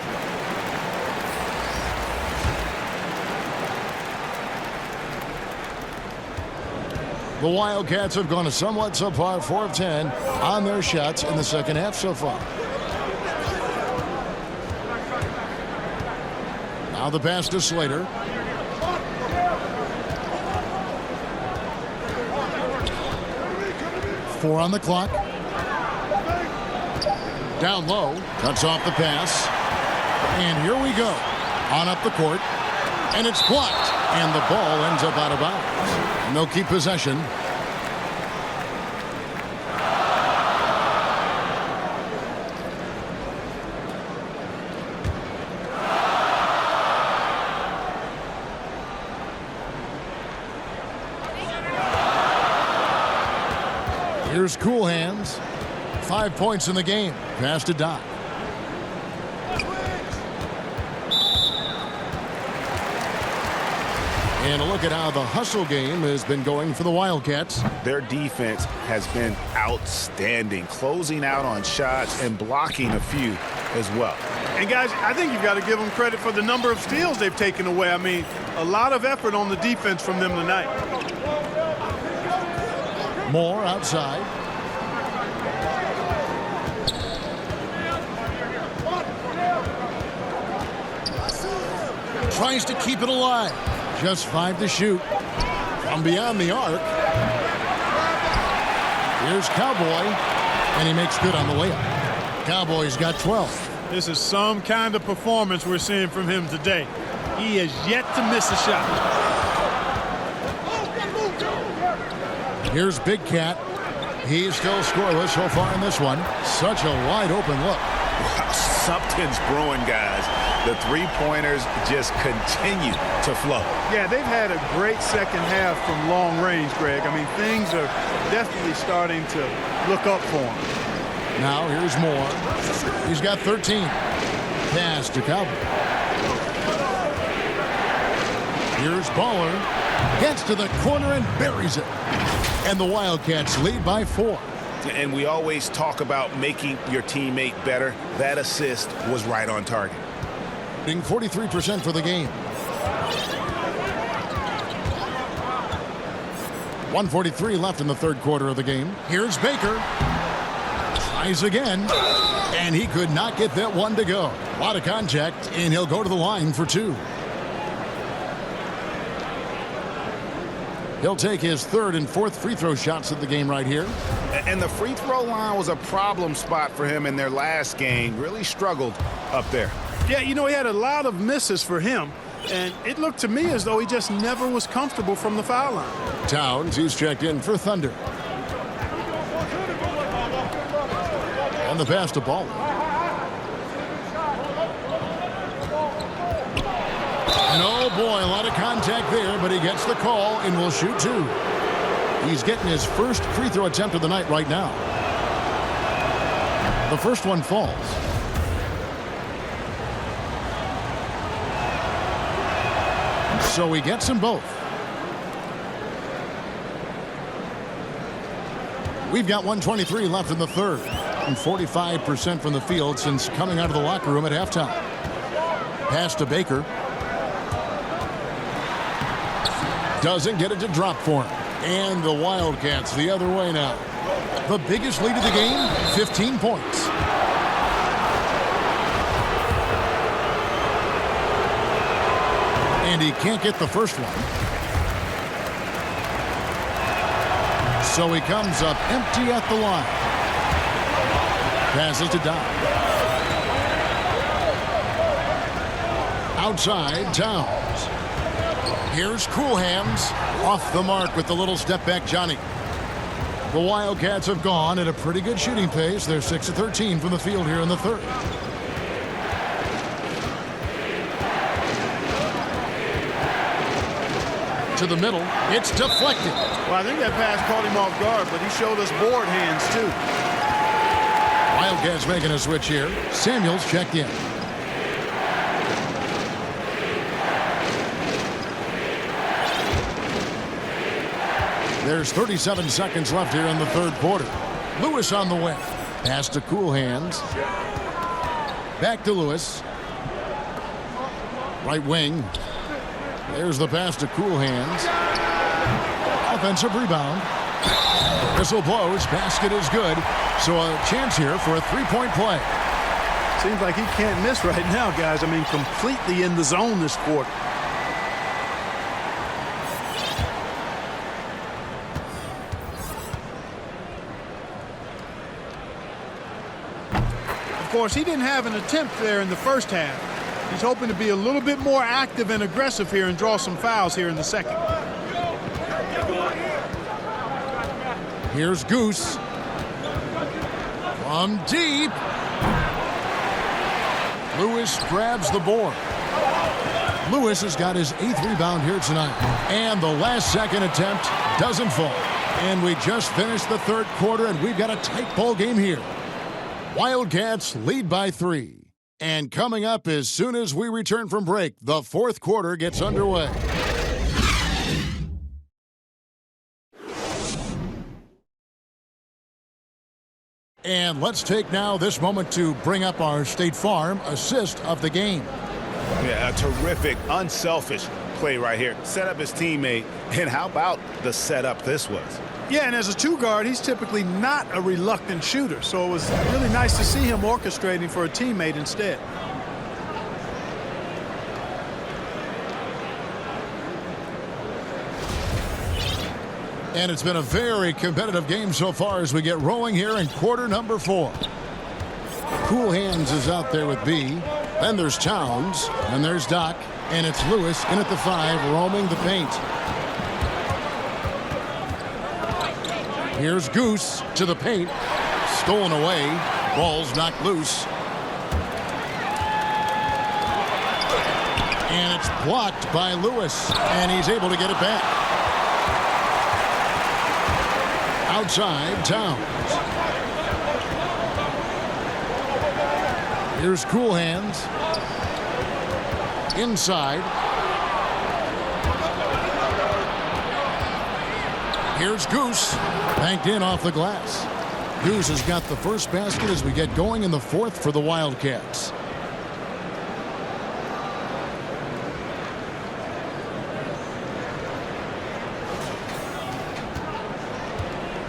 [SPEAKER 1] The Wildcats have gone a somewhat subpar 4 of 10 on their shots in the second half so far. Now the pass to Slater. Four on the clock. Down low, cuts off the pass. And here we go. On up the court. And it's blocked. And the ball ends up out of bounds. And they'll keep possession. Here's Cool Hands. 5 points in the game. Pass to Doc. And a look at how the hustle game has been going for the Wildcats.
[SPEAKER 2] Their defense has been outstanding, closing out on shots and blocking a few as well.
[SPEAKER 3] And guys, I think you've got to give them credit for the number of steals they've taken away. I mean, a lot of effort on the defense from them tonight.
[SPEAKER 1] Moore outside. Tries to keep it alive. Just 5 to shoot. From beyond the arc. Here's Cowboy. And he makes good on the layup. Cowboy's got 12.
[SPEAKER 3] This is some kind of performance we're seeing from him today. He has yet to miss a shot.
[SPEAKER 1] Here's Big Cat. He's still scoreless so far in this one. Such a wide open look.
[SPEAKER 2] Wow, something's brewing, guys. The three-pointers just continue to flow.
[SPEAKER 3] Yeah, they've had a great second half from long range, Greg. I mean, things are definitely starting to look up for him.
[SPEAKER 1] Now here's Moore. He's got 13. Pass to Cowboy. Here's Baller. Gets to the corner and buries it. And the Wildcats lead by 4.
[SPEAKER 2] And we always talk about making your teammate better. That assist was right on target.
[SPEAKER 1] 43% for the game. 1:43 left in the third quarter of the game. Here's Baker. Tries again. And he could not get that one to go. A lot of contact, and he'll go to the line for 2. He'll take his third and fourth free throw shots of the game right here.
[SPEAKER 2] And the free throw line was a problem spot for him in their last game. Really struggled up there.
[SPEAKER 3] Yeah, you know, he had a lot of misses for him, and it looked to me as though he just never was comfortable from the foul line.
[SPEAKER 1] Towns, who's checked in for Thunder. On the pass to Ball. And oh boy, a lot of contact there, but he gets the call and will shoot 2. He's getting his first free throw attempt of the night right now. The first one falls. So he gets them both. We've got 1:23 left in the third, and 45% from the field since coming out of the locker room at halftime. Pass to Baker. Doesn't get it to drop for him. And the Wildcats the other way now. The biggest lead of the game, 15 points. And he can't get the first one. So he comes up empty at the line. Passes to Dodd. Outside, Towns. Here's Cool Hands. Off the mark with the little step back, Johnny. The Wildcats have gone at a pretty good shooting pace. They're 6 of 13 from the field here in the third. To the middle. It's deflected.
[SPEAKER 3] Well, I think that pass caught him off guard, but he showed us board hands, too.
[SPEAKER 1] Wildcats making a switch here. Samuels checked in. There's 37 seconds left here in the third quarter. Lewis on the way. Pass to Cool Hands. Back to Lewis. Right wing. There's the pass to Cool Hands. Offensive rebound. Whistle blows. Basket is good. So a chance here for a three-point play.
[SPEAKER 3] Seems like he can't miss right now, guys. I mean, completely in the zone this quarter. Of course, he didn't have an attempt there in the first half. He's hoping to be a little bit more active and aggressive here and draw some fouls here in the second.
[SPEAKER 1] Here's Goose. From deep. Lewis grabs the board. Lewis has got his 8th rebound here tonight. And the last second attempt doesn't fall. And we just finished the third quarter, and we've got a tight ball game here. Wildcats lead by 3. And coming up as soon as we return from break, the fourth quarter gets underway. And let's take now this moment to bring up our State Farm assist of the game.
[SPEAKER 2] Yeah, a terrific, unselfish play right here. Set up his teammate, and how about the setup this was?
[SPEAKER 3] Yeah, and as a two-guard, he's typically not a reluctant shooter, so it was really nice to see him orchestrating for a teammate instead.
[SPEAKER 1] And it's been a very competitive game so far as we get rolling here in quarter number 4. Cool Hands is out there with B. Then there's Towns, and there's Doc, and it's Lewis in at the 5, roaming the paint. Here's Goose to the paint. Stolen away. Ball's knocked loose. And it's blocked by Lewis, and he's able to get it back. Outside, Towns. Here's Cool Hands. Inside. Here's Goose. Banked in off the glass. Goose has got the first basket as we get going in the fourth for the Wildcats.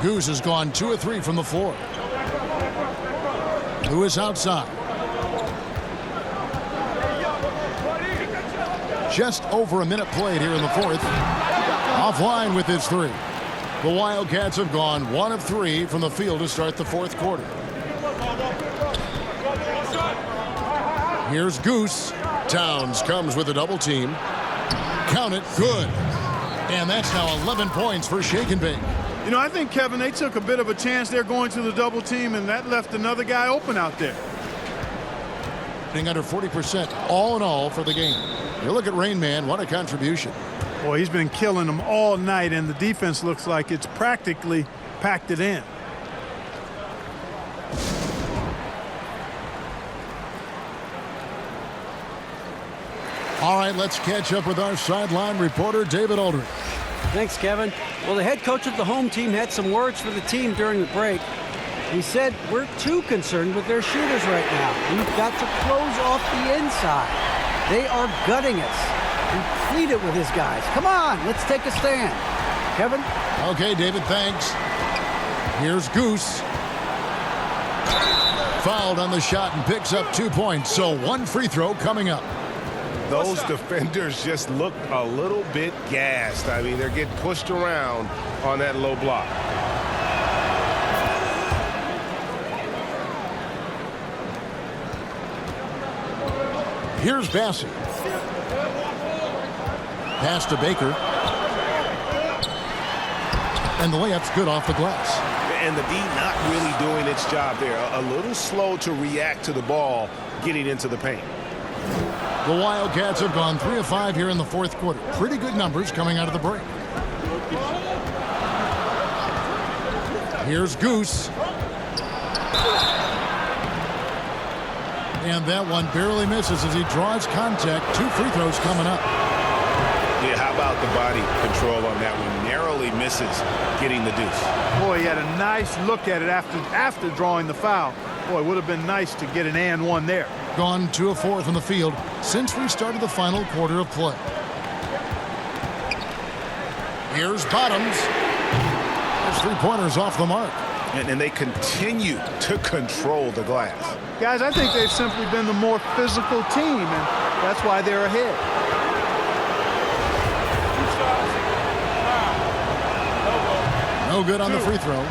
[SPEAKER 1] Goose has gone 2 of 3 from the floor. Lewis outside. Just over a minute played here in the fourth. Offline with his 3. The Wildcats have gone 1 of 3 from the field to start the fourth quarter. Here's Goose. Towns comes with a double team. Count it, good. And that's now 11 points for Shake and Bake.
[SPEAKER 3] You know, I think, Kevin, they took a bit of a chance there going to the double team, and that left another guy open out there.
[SPEAKER 1] Getting under 40% all in all for the game. You look at Rain Man, what a contribution.
[SPEAKER 3] Boy, he's been killing them all night, and the defense looks like it's practically packed it in.
[SPEAKER 1] All right, let's catch up with our sideline reporter, David Aldridge.
[SPEAKER 7] Thanks, Kevin. Well, the head coach of the home team had some words for the team during the break. He said, we're too concerned with their shooters right now. We've got to close off the inside. They are gutting us. He pleaded with his guys. Come on, let's take a stand. Kevin?
[SPEAKER 1] Okay, David, thanks. Here's Goose. Fouled on the shot and picks up 2 points. So 1 free throw coming up.
[SPEAKER 2] Those defenders just look a little bit gassed. I mean, they're getting pushed around on that low block.
[SPEAKER 1] Here's Bassey. Pass to Baker. And the layup's good off the glass.
[SPEAKER 2] And the D not really doing its job there. A little slow to react to the ball getting into the paint.
[SPEAKER 1] The Wildcats have gone 3 of 5 here in the fourth quarter. Pretty good numbers coming out of the break. Here's Goose. And that one barely misses as he draws contact. 2 free throws coming up.
[SPEAKER 2] Yeah, how about the body control on that one? Narrowly misses getting the deuce.
[SPEAKER 3] Boy, he had a nice look at it after drawing the foul. Boy, it would have been nice to get an and one there.
[SPEAKER 1] Gone 2 of 4 from the field since we started the final quarter of play. Here's Bottoms. His 3-pointers off the mark.
[SPEAKER 2] And they continue to control the glass.
[SPEAKER 3] Guys, I think they've simply been the more physical team, and that's why they're ahead.
[SPEAKER 1] No good on the free throw.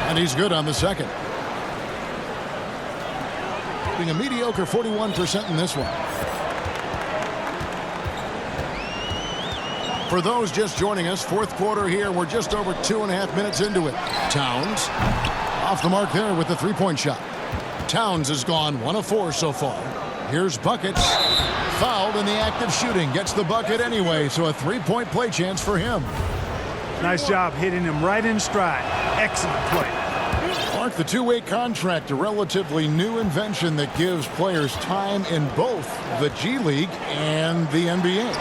[SPEAKER 1] And he's good on the second. Being a mediocre 41% in this one. For those just joining us, fourth quarter here. We're just over 2.5 minutes into it. Towns off the mark there with the 3-point shot. Towns has gone 1 of 4 so far. Here's Buckets. Fouled in the act of shooting. Gets the bucket anyway, so a 3-point play chance for him.
[SPEAKER 3] Nice job hitting him right in stride. Excellent play.
[SPEAKER 1] Mark, the 2-way contract, a relatively new invention that gives players time in both the G League and the NBA.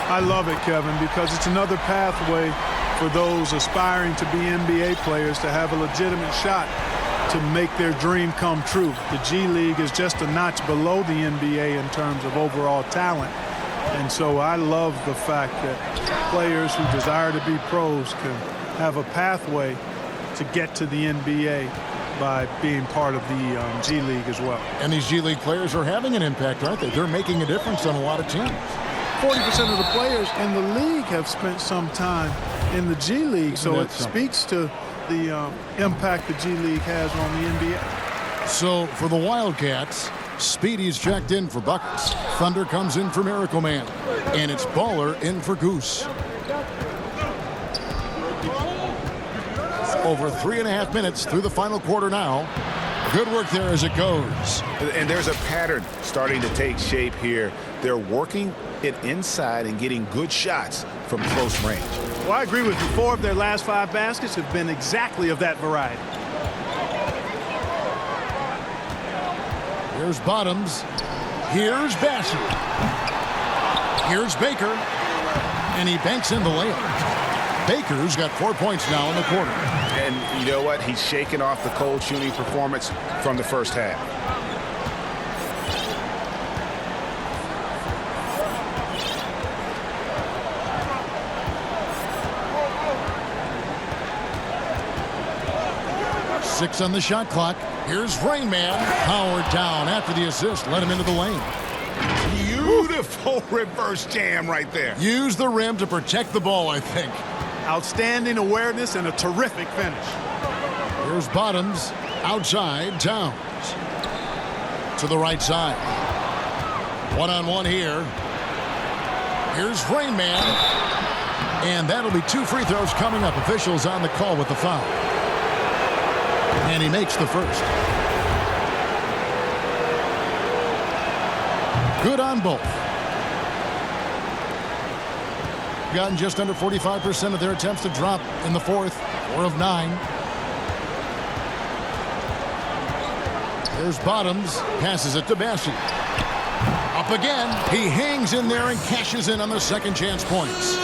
[SPEAKER 3] I love it, Kevin, because it's another pathway for those aspiring to be NBA players to have a legitimate shot to make their dream come true. The G League is just a notch below the NBA in terms of overall talent. And so I love the fact that players who desire to be pros can have a pathway to get to the NBA by being part of the G League as well.
[SPEAKER 1] And these G League players are having an impact, aren't they? They're making a difference on a lot of teams.
[SPEAKER 3] 40% of the players in the league have spent some time in the G League, so it speaks to the impact the G League has on the NBA.
[SPEAKER 1] So for the Wildcats, Speedy's checked in for Buckets. Thunder comes in for Miracle Man. And it's Baller in for Goose. Over 3.5 minutes through the final quarter now. Good work there as it goes.
[SPEAKER 2] And there's a pattern starting to take shape here. They're working it inside and getting good shots from close range.
[SPEAKER 3] Well, I agree with you. 4 of their last 5 baskets have been exactly of that variety.
[SPEAKER 1] Here's Bottoms. Here's Bassey. Here's Baker. And he banks in the layup. Baker's got 4 points now in the quarter.
[SPEAKER 2] And you know what? He's shaking off the cold shooting performance from the first half.
[SPEAKER 1] Six on the shot clock. Here's Rain Man. Powered down after the assist. Let him into the lane.
[SPEAKER 2] Beautiful reverse jam right there.
[SPEAKER 1] Use the rim to protect the ball, I think.
[SPEAKER 3] Outstanding awareness and a terrific finish.
[SPEAKER 1] Here's Bottoms. Outside, Towns. To the right side. One-on-one here. Here's Rain Man. And that'll be 2 free throws coming up. Officials on the call with the foul. And he makes the first. Good on both. Gotten just under 45% of their attempts to drop in the fourth. 4 of 9. Here's Bottoms. Passes it to Bassey. Up again. He hangs in there and cashes in on the second chance points.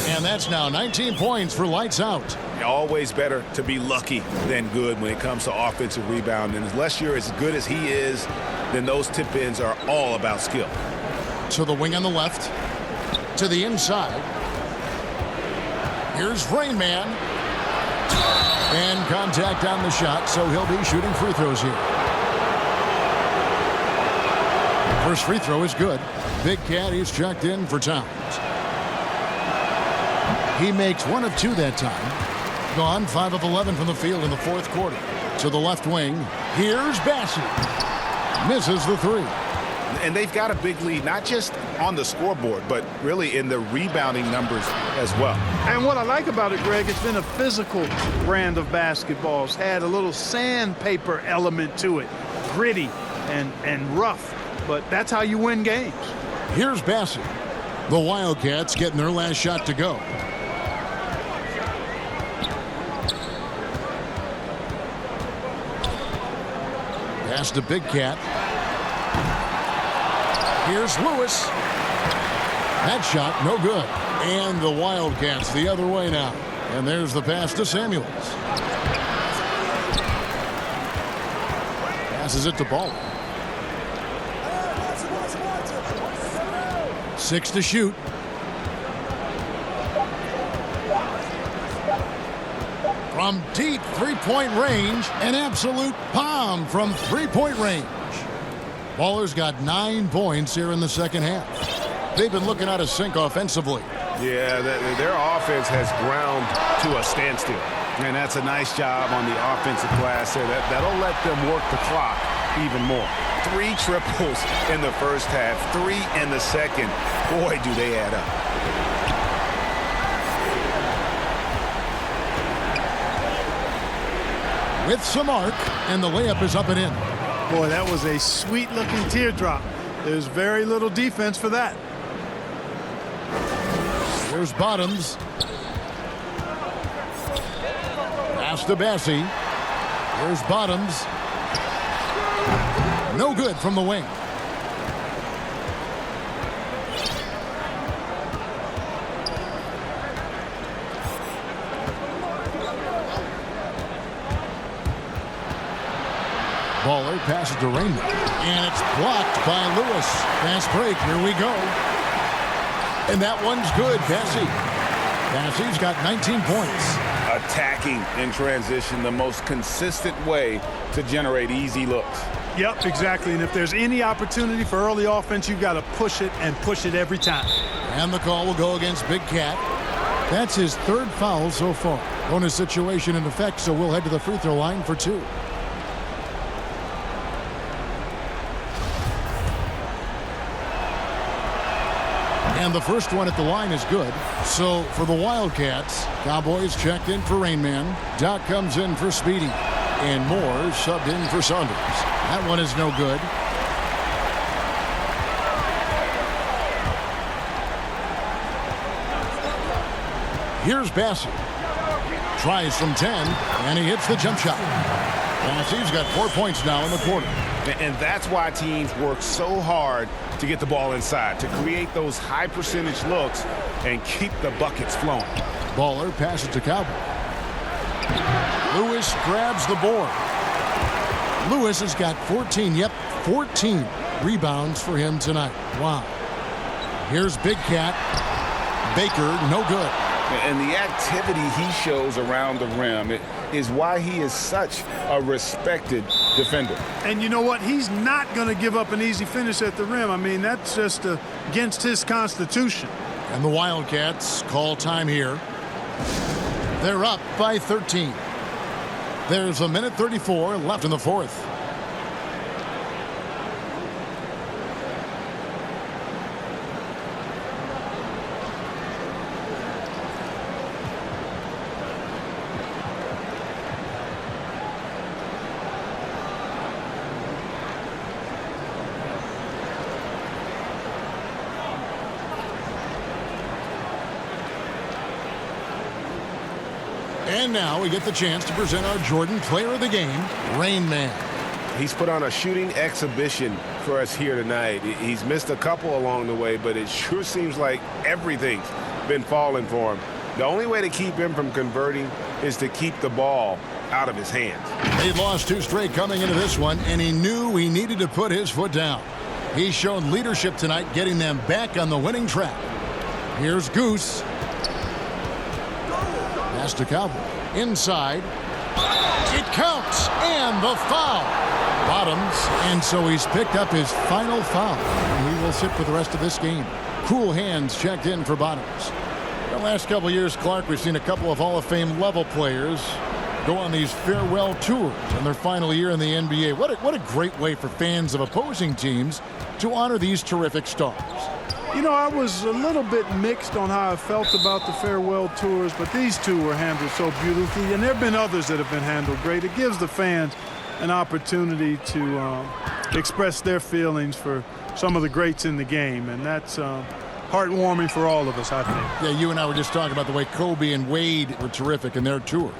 [SPEAKER 1] And that's now 19 points for Lights Out.
[SPEAKER 2] Always better to be lucky than good when it comes to offensive rebound. And unless you're as good as he is, then those tip-ins are all about skill.
[SPEAKER 1] To the wing on the left. To the inside. Here's Rain Man. And contact on the shot, so he'll be shooting free throws here. First free throw is good. Big Cat, he's checked in for Towns. He makes 1 of 2 that time. Gone 5 of 11 from the field in the fourth quarter. To the left wing. Here's Bassey. Misses the 3.
[SPEAKER 2] And they've got a big lead, not just on the scoreboard, but really in the rebounding numbers as well.
[SPEAKER 3] And what I like about it, Greg, it's been a physical brand of basketball. It's had a little sandpaper element to it. Gritty and rough. But that's how you win games.
[SPEAKER 1] Here's Bassey. The Wildcats getting their last shot to go. Pass to Big Cat. Here's Lewis. That shot, no good. And the Wildcats the other way now. And there's the pass to Samuels. Passes it to Ball. 6 to shoot. From deep three-point range, an absolute bomb from three-point range. Baller's got 9 points here in the second half. They've been looking out of sync offensively.
[SPEAKER 2] Yeah, their offense has ground to a standstill. And that's a nice job on the offensive glass there. That'll let them work the clock even more. 3 triples in the first half, 3 in the second. Boy, do they add up.
[SPEAKER 1] With some arc, and the layup is up and in.
[SPEAKER 3] Boy, that was a sweet-looking teardrop. There's very little defense for that.
[SPEAKER 1] Here's Bottoms. Pass to Bassey. Here's Bottoms. No good from the wing. Baller passes to Raymond. And it's blocked by Lewis. Fast break. Here we go. And that one's good. Bassey. Bassey's got 19 points.
[SPEAKER 2] Attacking in transition, the most consistent way to generate easy looks.
[SPEAKER 3] Yep, exactly. And if there's any opportunity for early offense, you've got to push it and push it every time.
[SPEAKER 1] And the call will go against Big Cat. That's his 3rd foul so far. Bonus situation in effect, so we'll head to the free throw line for 2. And the first one at the line is good. So for the Wildcats, Cowboys checked in for Rain Man. Doc comes in for Speedy. And Moore subbed in for Saunders. That one is no good. Here's Bassey. Tries from 10, and he hits the jump shot. Bassey's got 4 points now in the quarter.
[SPEAKER 2] And that's why teams work so hard to get the ball inside, to create those high percentage looks and keep the buckets flowing.
[SPEAKER 1] Baller passes to Cowboy. Lewis grabs the board. Lewis has got 14 rebounds for him tonight. Wow. Here's Big Cat. Baker, no good.
[SPEAKER 2] And the activity he shows around the rim is why he is such a respected defender.
[SPEAKER 3] And you know what? He's not going to give up an easy finish at the rim. I mean, that's just against his constitution.
[SPEAKER 1] And the Wildcats call time here. They're up by 13. There's a minute 34 left in the fourth. And now we get the chance to present our Jordan Player of the Game, Rain Man.
[SPEAKER 2] He's put on a shooting exhibition for us here tonight. He's missed a couple along the way, but it sure seems like everything's been falling for him. The only way to keep him from converting is to keep the ball out of his hands.
[SPEAKER 1] He'd lost 2 straight coming into this one, and he knew he needed to put his foot down. He's shown leadership tonight, getting them back on the winning track. Here's Goose. Pass to Calvin. Inside. It counts, and the foul. Bottoms, and so he's picked up his final foul. And he will sit for the rest of this game. Cool hands checked in for Bottoms. The last couple years, Clark, we've seen a couple of Hall of Fame level players go on these farewell tours in their final year in the NBA. What a great way for fans of opposing teams to honor these terrific stars.
[SPEAKER 3] You know, I was a little bit mixed on how I felt about the farewell tours, but these two were handled so beautifully, and there have been others that have been handled great. It gives the fans an opportunity to express their feelings for some of the greats in the game, and that's heartwarming for all of us, I think.
[SPEAKER 1] Yeah, you and I were just talking about the way Kobe and Wade were terrific in their tours.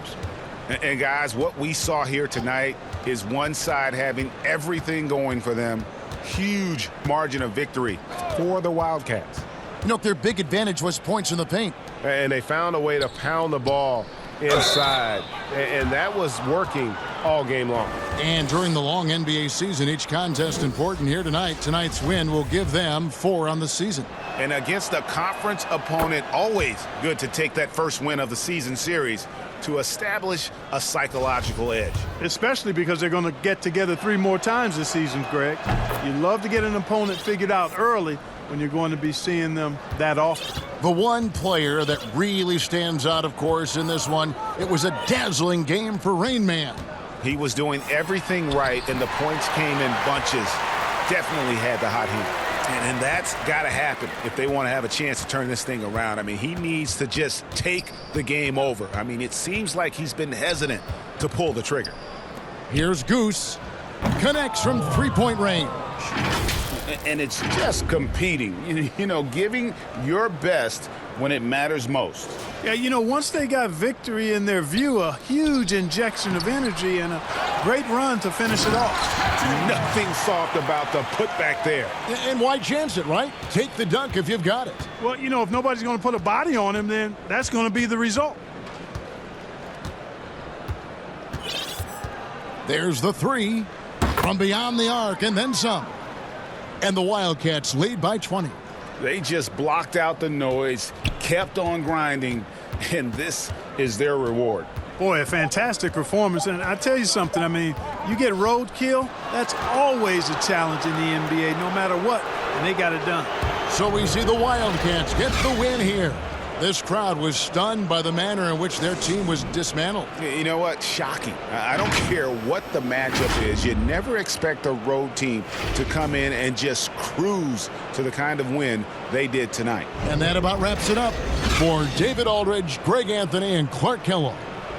[SPEAKER 2] And guys, what we saw here tonight is one side having everything going for them. Huge margin of victory for the Wildcats.
[SPEAKER 1] You know, their big advantage was points in the paint.
[SPEAKER 2] And they found a way to pound the ball inside. And that was working all game long.
[SPEAKER 1] And during the long NBA season, each contest important here tonight. Tonight's win will give them 4 on the season.
[SPEAKER 2] And against a conference opponent, always good to take that first win of the season series to establish a psychological edge.
[SPEAKER 3] Especially because they're going to get together 3 more times this season, Greg. You love to get an opponent figured out early when you're going to be seeing them that often.
[SPEAKER 1] The one player that really stands out, of course, in this one, it was a dazzling game for Rain Man.
[SPEAKER 2] He was doing everything right, and the points came in bunches. Definitely had the hot hand. And that's got to happen if they want to have a chance to turn this thing around. I mean, he needs to just take the game over. I mean, it seems like he's been hesitant to pull the trigger.
[SPEAKER 1] Here's Goose. Connects from 3-point range.
[SPEAKER 2] And it's just competing, you know, giving your best when it matters most.
[SPEAKER 3] Yeah, you know, once they got victory in their view, a huge injection of energy and a great run to finish it off.
[SPEAKER 2] Nothing soft about the putback there.
[SPEAKER 1] And why chance it, right? Take the dunk if you've got it.
[SPEAKER 3] Well, you know, if nobody's going to put a body on him, then that's going to be the result.
[SPEAKER 1] There's the 3 from beyond the arc and then some. And the Wildcats lead by 20.
[SPEAKER 2] They just blocked out the noise, kept on grinding, and this is their reward.
[SPEAKER 3] Boy, a fantastic performance. And I tell you something, I mean, you get roadkill, that's always a challenge in the NBA, no matter what, and they got it done.
[SPEAKER 1] So we see the Wildcats get the win here. This crowd was stunned by the manner in which their team was dismantled.
[SPEAKER 2] You know what? Shocking. I don't care what the matchup is. You never expect a road team to come in and just cruise to the kind of win they did tonight.
[SPEAKER 1] And that about wraps it up. For David Aldridge, Greg Anthony, and Clark Kellogg,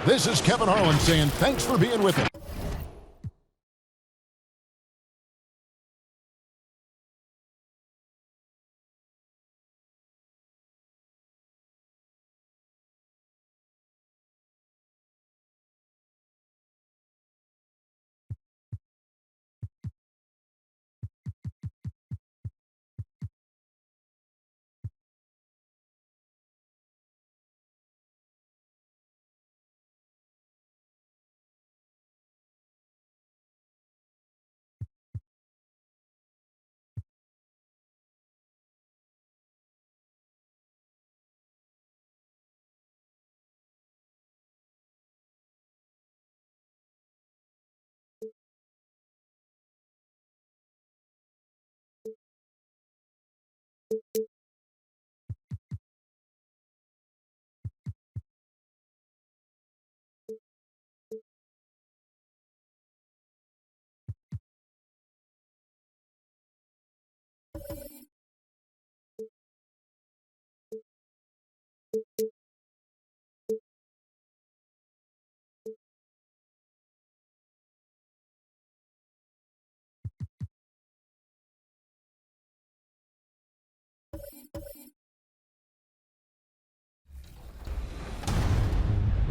[SPEAKER 1] this is Kevin Harlan saying thanks for being with us.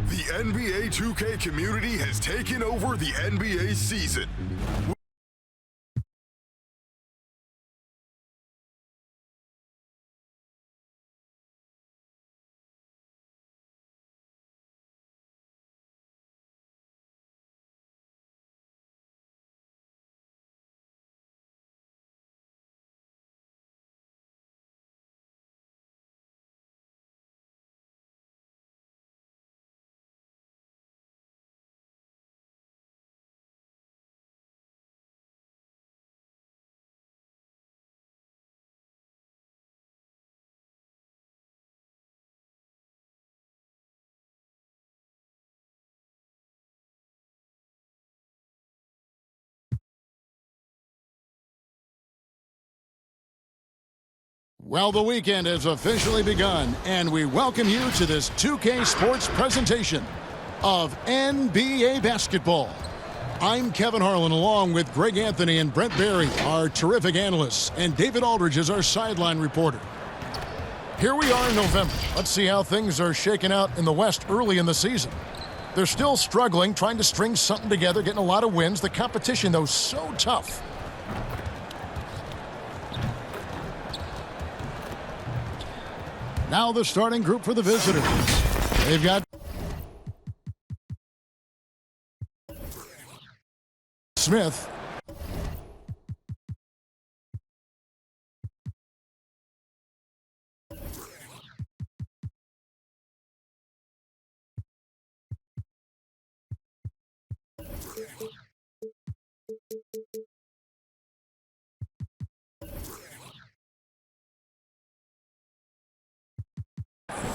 [SPEAKER 8] The NBA 2K community has taken over the NBA season.
[SPEAKER 1] Well, the weekend has officially begun, and we welcome you to this 2K Sports presentation of NBA basketball. I'm Kevin Harlan, along with Greg Anthony and Brent Barry, our terrific analysts, and David Aldridge is our sideline reporter. Here we are in November. Let's see how things are shaking out in the West early in the season. They're still struggling, trying to string something together, getting a lot of wins. The competition, though, so tough. Now the starting group for the visitors. They've got Smith,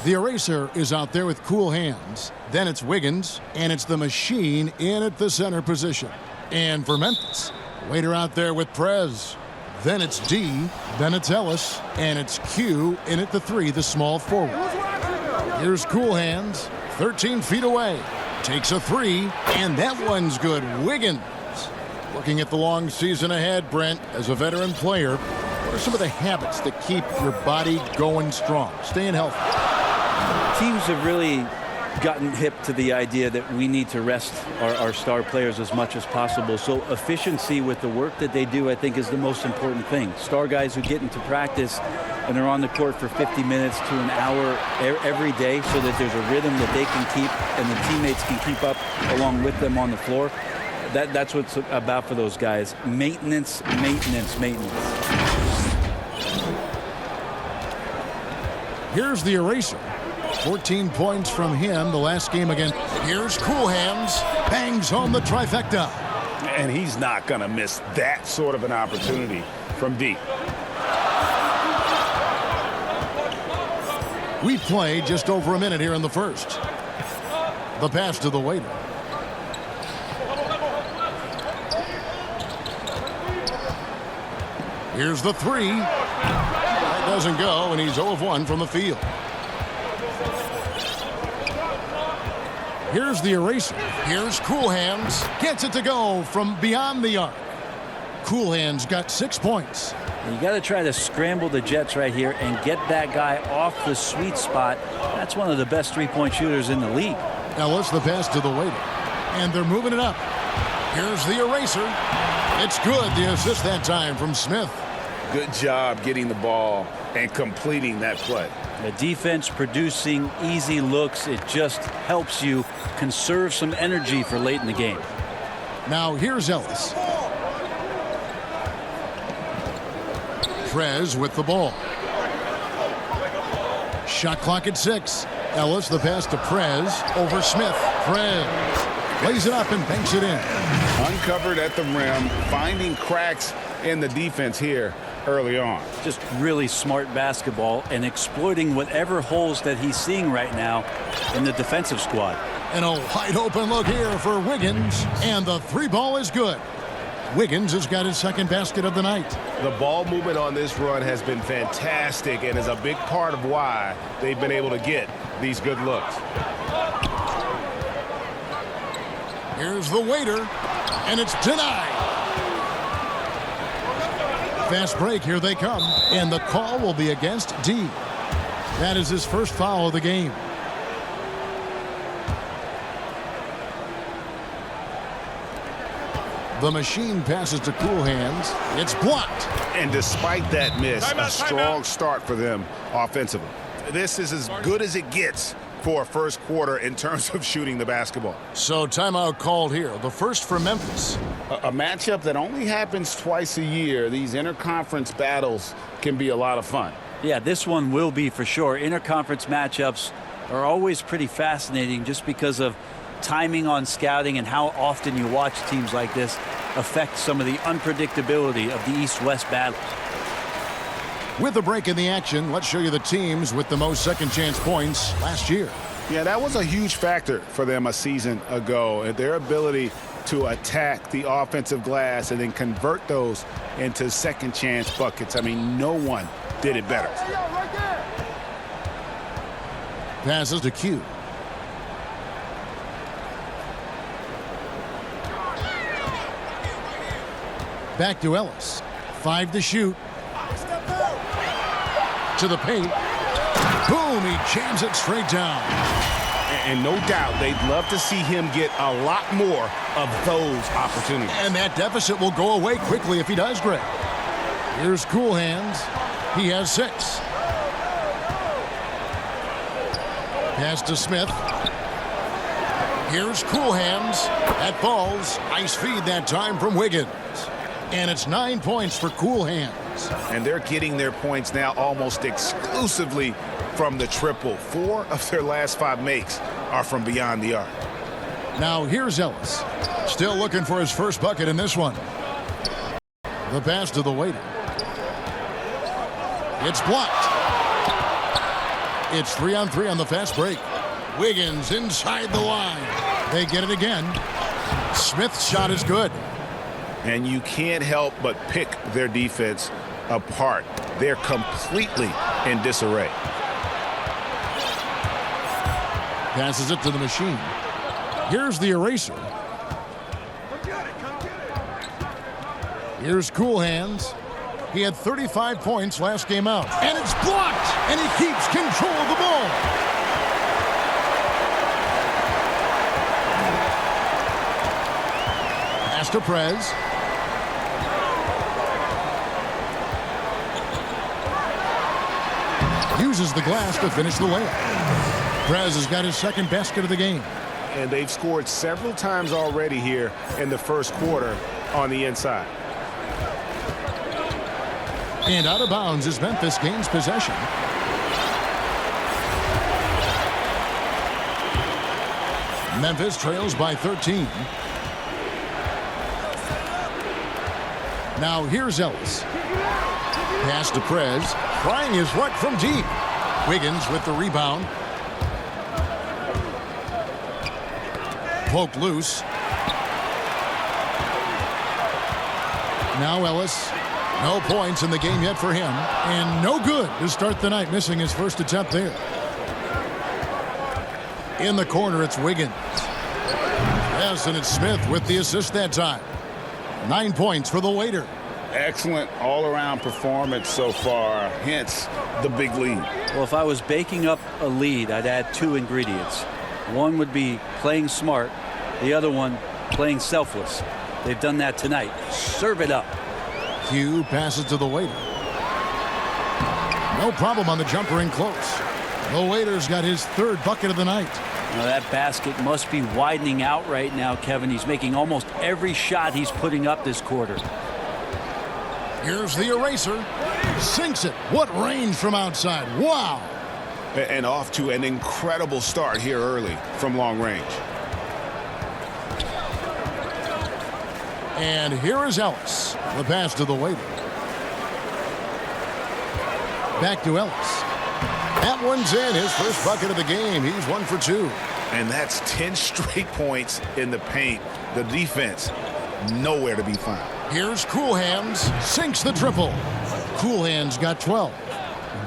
[SPEAKER 1] the eraser is out there with cool hands. Then it's Wiggins, and it's the machine in at the center position. And for Memphis, Waiter out there with Prez. Then it's D, then it's Ellis, and it's Q in at the 3, the small forward. Here's Cool Hands, 13 feet away. Takes a 3, and that one's good. Wiggins. Looking at the long season ahead, Brent, as a veteran player, what are some of the habits that keep your body going strong, staying healthy?
[SPEAKER 8] Teams have really gotten hip to the idea that we need to rest our star players as much as possible. So efficiency with the work that they do, I think, is the most important thing. Star guys who get into practice and are on the court for 50 minutes to an hour every day so that there's a rhythm that they can keep and the teammates can keep up along with them on the floor. That's what it's about for those guys. Maintenance, maintenance, maintenance.
[SPEAKER 1] Here's the eraser. 14 points from him the last game again. Here's Cool Hands. Bangs home the trifecta.
[SPEAKER 2] And he's not going to miss that sort of an opportunity from deep.
[SPEAKER 1] We play just over a minute here in the first. The pass to the Waiter. Here's the 3. That doesn't go, and he's 0 of 1 from the field. Here's the eraser. Here's Cool Hands. Gets it to go from beyond the arc. Cool Hands got 6 points.
[SPEAKER 8] You got to try to scramble the Jets right here and get that guy off the sweet spot. That's one of the best three-point shooters in the league.
[SPEAKER 1] Ellis, the pass to the Waiter. And they're moving it up. Here's the eraser. It's good. The assist that time from Smith.
[SPEAKER 2] Good job getting the ball and completing that play.
[SPEAKER 8] The defense producing easy looks. It just helps you conserve some energy for late in the game.
[SPEAKER 1] Now here's Ellis. Prez with the ball. Shot clock at 6. Ellis, the pass to Prez over Smith. Prez lays it up and banks it in.
[SPEAKER 2] Uncovered at the rim, finding cracks in the defense here early on.
[SPEAKER 8] Just really smart basketball and exploiting whatever holes that he's seeing right now in the defensive squad.
[SPEAKER 1] And a wide open look here for Wiggins. And the 3 ball is good. Wiggins has got his second basket of the night.
[SPEAKER 2] The ball movement on this run has been fantastic and is a big part of why they've been able to get these good looks.
[SPEAKER 1] Here's the Waiter, and it's denied. Fast break, here they come, and the call will be against D. That is his first foul of the game. The machine passes to Cool Hands. It's blocked.
[SPEAKER 2] And despite that miss, a strong start for them offensively. This is as good as it gets for a first quarter in terms of shooting the basketball.
[SPEAKER 1] So timeout called here. The first for Memphis.
[SPEAKER 2] A matchup that only happens twice a year. These interconference battles can be a lot of fun.
[SPEAKER 8] Yeah, this one will be for sure. Interconference matchups are always pretty fascinating just because of timing on scouting and how often you watch teams like this affect some of the unpredictability of the East-West battle.
[SPEAKER 1] With a break in the action, let's show you the teams with the most second chance points last year.
[SPEAKER 2] Yeah, that was a huge factor for them a season ago. Their ability to attack the offensive glass and then convert those into second chance buckets. I mean, no one did it better.
[SPEAKER 1] Passes to Q. Back to Ellis. 5 to shoot. To the paint. Boom, he jams it straight down.
[SPEAKER 2] And no doubt they'd love to see him get a lot more of those opportunities.
[SPEAKER 1] And that deficit will go away quickly if he does, Greg. Here's Cool Hands. He has 6. Pass to Smith. Here's Cool Hands. That falls. Nice feed that time from Wiggins. And it's 9 points for Cool Hands.
[SPEAKER 2] And they're getting their points now almost exclusively from the triple. 4 of their last 5 makes are from beyond the arc.
[SPEAKER 1] Now here's Ellis. Still looking for his first bucket in this one. The pass to the waiter. It's blocked. It's 3-on-3 on the fast break. Wiggins inside the line. They get it again. Smith's shot is good.
[SPEAKER 2] And you can't help but pick their defense apart. They're completely in disarray.
[SPEAKER 1] Passes it to the machine. Here's the eraser. Here's Cool Hands. He had 35 points last game out. And it's blocked! And he keeps control of the ball. Pass to Prez. Uses the glass to finish the layup. Prez has got his second basket of the game.
[SPEAKER 2] And they've scored several times already here in the first quarter on the inside.
[SPEAKER 1] And out of bounds as Memphis gains possession. Memphis trails by 13. Now here's Ellis. Pass to Prez. Trying his luck from deep. Wiggins with the rebound. Poked loose. Now Ellis. No points in the game yet for him. And no good to start the night, missing his first attempt there. In the corner, it's Wiggins. Yes, and it's Smith with the assist that time. 9 points for the waiter.
[SPEAKER 2] Excellent all-around performance so far, hence the big lead.
[SPEAKER 8] Well, if I was baking up a lead, I'd add 2 ingredients. One would be playing smart. The other one, playing selfless. They've done that tonight. Serve it up.
[SPEAKER 1] Q passes to the waiter. No problem on the jumper in close. The waiter's got his 3rd bucket of the night.
[SPEAKER 8] Now that basket must be widening out right now, Kevin. He's making almost every shot he's putting up this quarter.
[SPEAKER 1] Here's the eraser. Sinks it. What range from outside. Wow.
[SPEAKER 2] And off to an incredible start here early from long range.
[SPEAKER 1] And here is Ellis. The pass to the waiter. Back to Ellis. That one's in. His first bucket of the game. He's 1 for 2.
[SPEAKER 2] And that's 10 straight points in the paint. The defense, nowhere to be found.
[SPEAKER 1] Here's Cool Hands. Sinks the triple. Cool Hands got 12.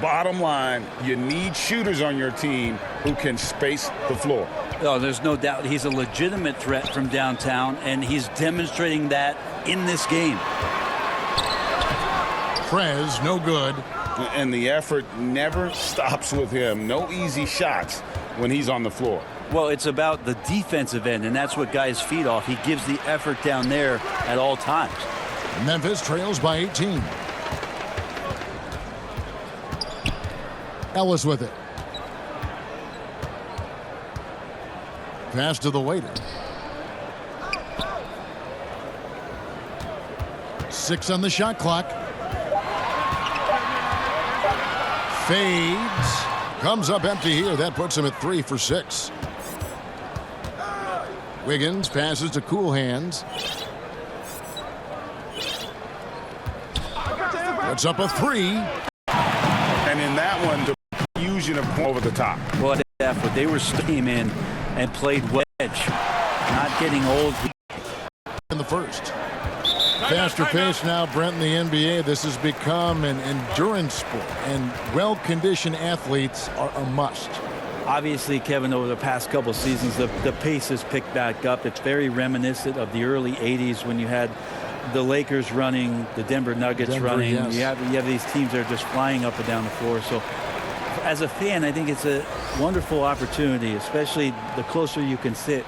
[SPEAKER 2] Bottom line, you need shooters on your team who can space the floor.
[SPEAKER 8] Oh, there's no doubt he's a legitimate threat from downtown, and he's demonstrating that in this game.
[SPEAKER 1] Prez, no good.
[SPEAKER 2] And the effort never stops with him. No easy shots when he's on the floor.
[SPEAKER 8] Well, it's about the defensive end, and that's what guys feed off. He gives the effort down there at all times.
[SPEAKER 1] Memphis trails by 18. Ellis with it. Pass to the waiter. 6 on the shot clock. Fades. Comes up empty here. That puts him at 3 for 6. Wiggins passes to Cool Hands. Puts up a 3.
[SPEAKER 2] And in that one, the fusion of over the top.
[SPEAKER 8] What effort. They were came in and played wedge. Not getting old.
[SPEAKER 1] In the first. Faster pace now, Brent, in the NBA. This has become an endurance sport, and well-conditioned athletes are a must.
[SPEAKER 8] Obviously, Kevin, over the past couple seasons, the pace has picked back up. It's very reminiscent of the early 80s when you had the Lakers running, the Denver Nuggets running.
[SPEAKER 1] Yes.
[SPEAKER 8] You have these teams that are just flying up and down the floor. So as a fan, I think it's a wonderful opportunity, especially the closer you can sit,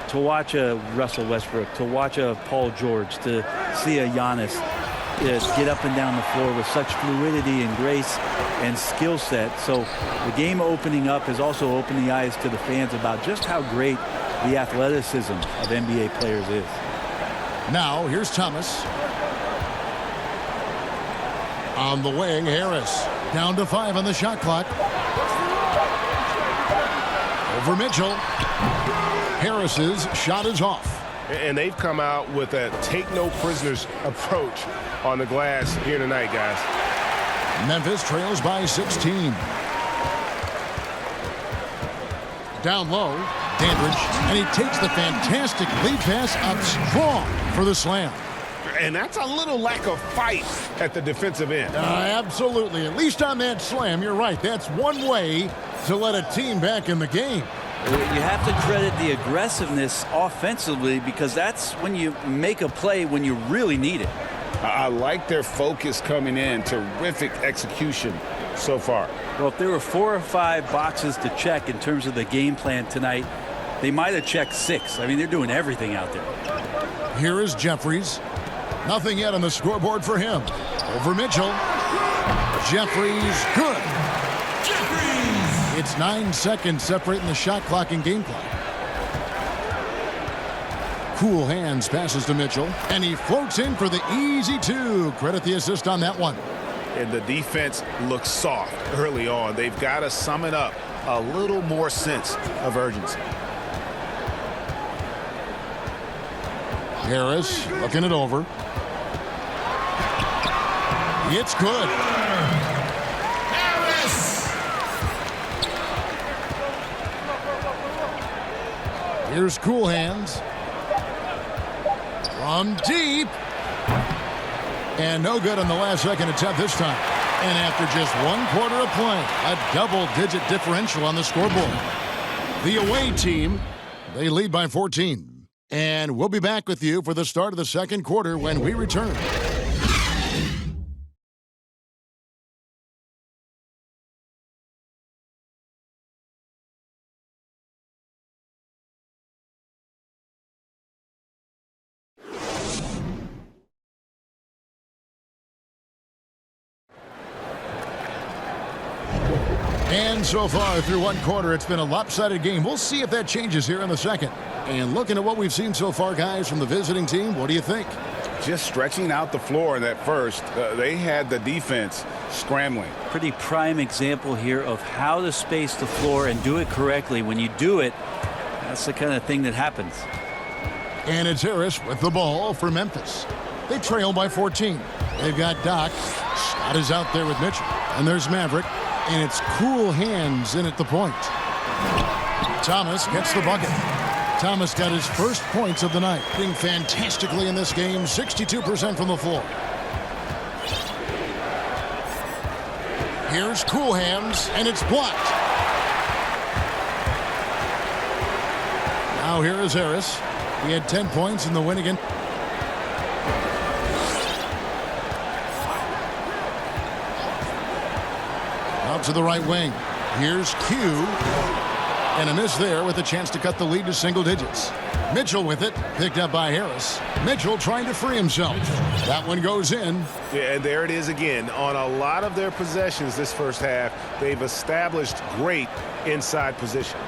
[SPEAKER 8] to watch a Russell Westbrook, to watch a Paul George, to see a Giannis get up and down the floor with such fluidity and grace and skill set. So the game opening up has also opened the eyes to the fans about just how great the athleticism of NBA players is.
[SPEAKER 1] Now, here's Thomas. On the wing, Harris. Down to 5 on the shot clock. Over Mitchell. Harris's shot is off.
[SPEAKER 2] And they've come out with a take-no-prisoners approach on the glass here tonight, guys.
[SPEAKER 1] Memphis trails by 16. Down low, Dandridge, and he takes the fantastic lead pass up strong for the slam.
[SPEAKER 2] And that's a little lack of fight at the defensive end.
[SPEAKER 1] Absolutely. At least on that slam, you're right. That's one way to let a team back in the game.
[SPEAKER 8] You have to credit the aggressiveness offensively, because that's when you make a play when you really need it.
[SPEAKER 2] I like their focus coming in. Terrific execution so far.
[SPEAKER 8] Well, if there were 4 or 5 boxes to check in terms of the game plan tonight, they might have checked 6. I mean, they're doing everything out there.
[SPEAKER 1] Here is Jeffries. Nothing yet on the scoreboard for him. Over Mitchell. Jeffries, good. It's 9 seconds separating the shot clock and game clock. Cool hands passes to Mitchell, and he floats in for the easy 2. Credit the assist on that one.
[SPEAKER 2] And the defense looks soft early on. They've got to sum it up. A little more sense of urgency.
[SPEAKER 1] Harris looking it over. It's good. Here's Cool Hands. From deep. And no good on the last second attempt this time. And after just 1 quarter of play, a double-digit differential on the scoreboard. The away team, they lead by 14. And we'll be back with you for the start of the second quarter when we return. And so far through 1 quarter, it's been a lopsided game. We'll see if that changes here in the second. And looking at what we've seen so far, guys, from the visiting team, what do you think?
[SPEAKER 2] Just stretching out the floor in that first. They had the defense scrambling.
[SPEAKER 8] Pretty prime example here of how to space the floor and do it correctly. When you do it, that's the kind of thing that happens.
[SPEAKER 1] And it's Harris with the ball for Memphis. They trail by 14. They've got Doc. Scott is out there with Mitchell. And there's Maverick. And it's Cool Hands in at the point. Thomas gets the bucket. Thomas got his first points of the night. Doing fantastically in this game, 62% from the floor. Here's Cool Hands, and it's blocked. Now here is Harris. He had 10 points in the win again. Out to the right wing. Here's Q. And a miss there with a chance to cut the lead to single digits. Mitchell with it, picked up by Harris. Mitchell trying to free himself. That one goes in.
[SPEAKER 2] Yeah, and there it is again. On a lot of their possessions this first half, they've established great inside position.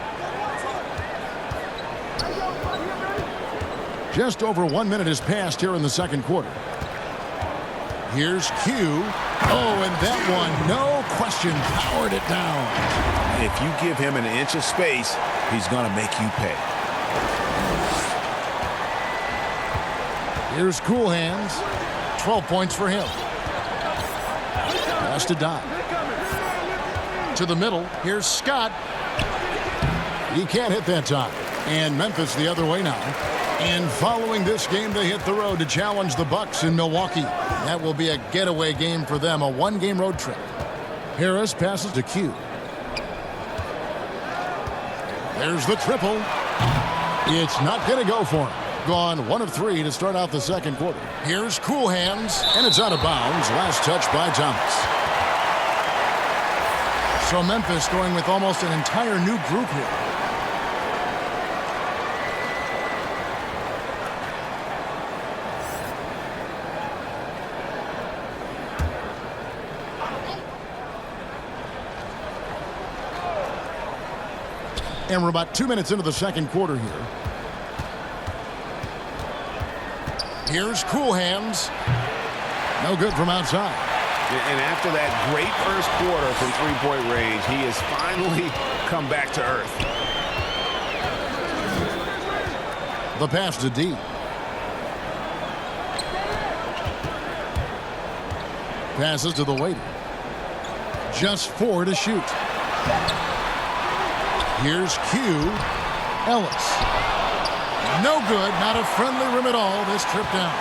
[SPEAKER 1] Just over 1 minute has passed here in the second quarter. Here's Q. Oh, and that one, no question, powered it down.
[SPEAKER 2] If you give him an inch of space, he's going to make you pay.
[SPEAKER 1] Here's Cool Hands. 12 points for him. Pass to Doc. To the middle. Here's Scott. He can't hit that time. And Memphis the other way now. And following this game, they hit the road to challenge the Bucks in Milwaukee. That will be a getaway game for them, a one-game road trip. Harris passes to Q. There's the triple. It's not going to go for him. Gone 1 of 3 to start out the second quarter. Here's Cool Hands, and it's out of bounds. Last touch by Thomas. So Memphis going with almost an entire new group here. And we're about 2 minutes into the second quarter here. Here's Cool Hands. No good from outside.
[SPEAKER 2] And after that great first quarter from three-point range, he has finally come back to earth.
[SPEAKER 1] The pass to D. Passes to the waiter. Just 4 to shoot. Here's Q. Ellis. No good. Not a friendly rim at all this trip down.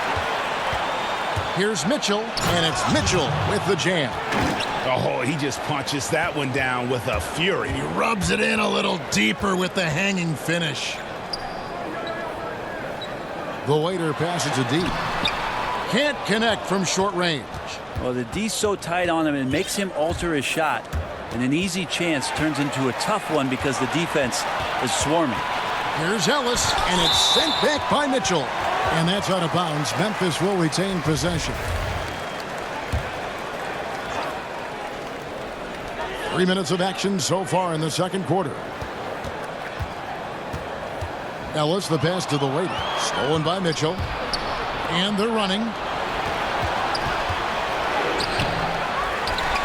[SPEAKER 1] Here's Mitchell, and it's Mitchell with the jam.
[SPEAKER 2] Oh, he just punches that one down with a fury.
[SPEAKER 1] He rubs it in a little deeper with the hanging finish. The waiter passes to D. Can't connect from short range.
[SPEAKER 8] Well, the D's so tight on him, it makes him alter his shot. And an easy chance turns into a tough one because the defense is swarming.
[SPEAKER 1] Here's Ellis, and it's sent back by Mitchell. And that's out of bounds. Memphis will retain possession. 3 minutes of action so far in the second quarter. Ellis, the pass to the waiter. Stolen by Mitchell. And they're running.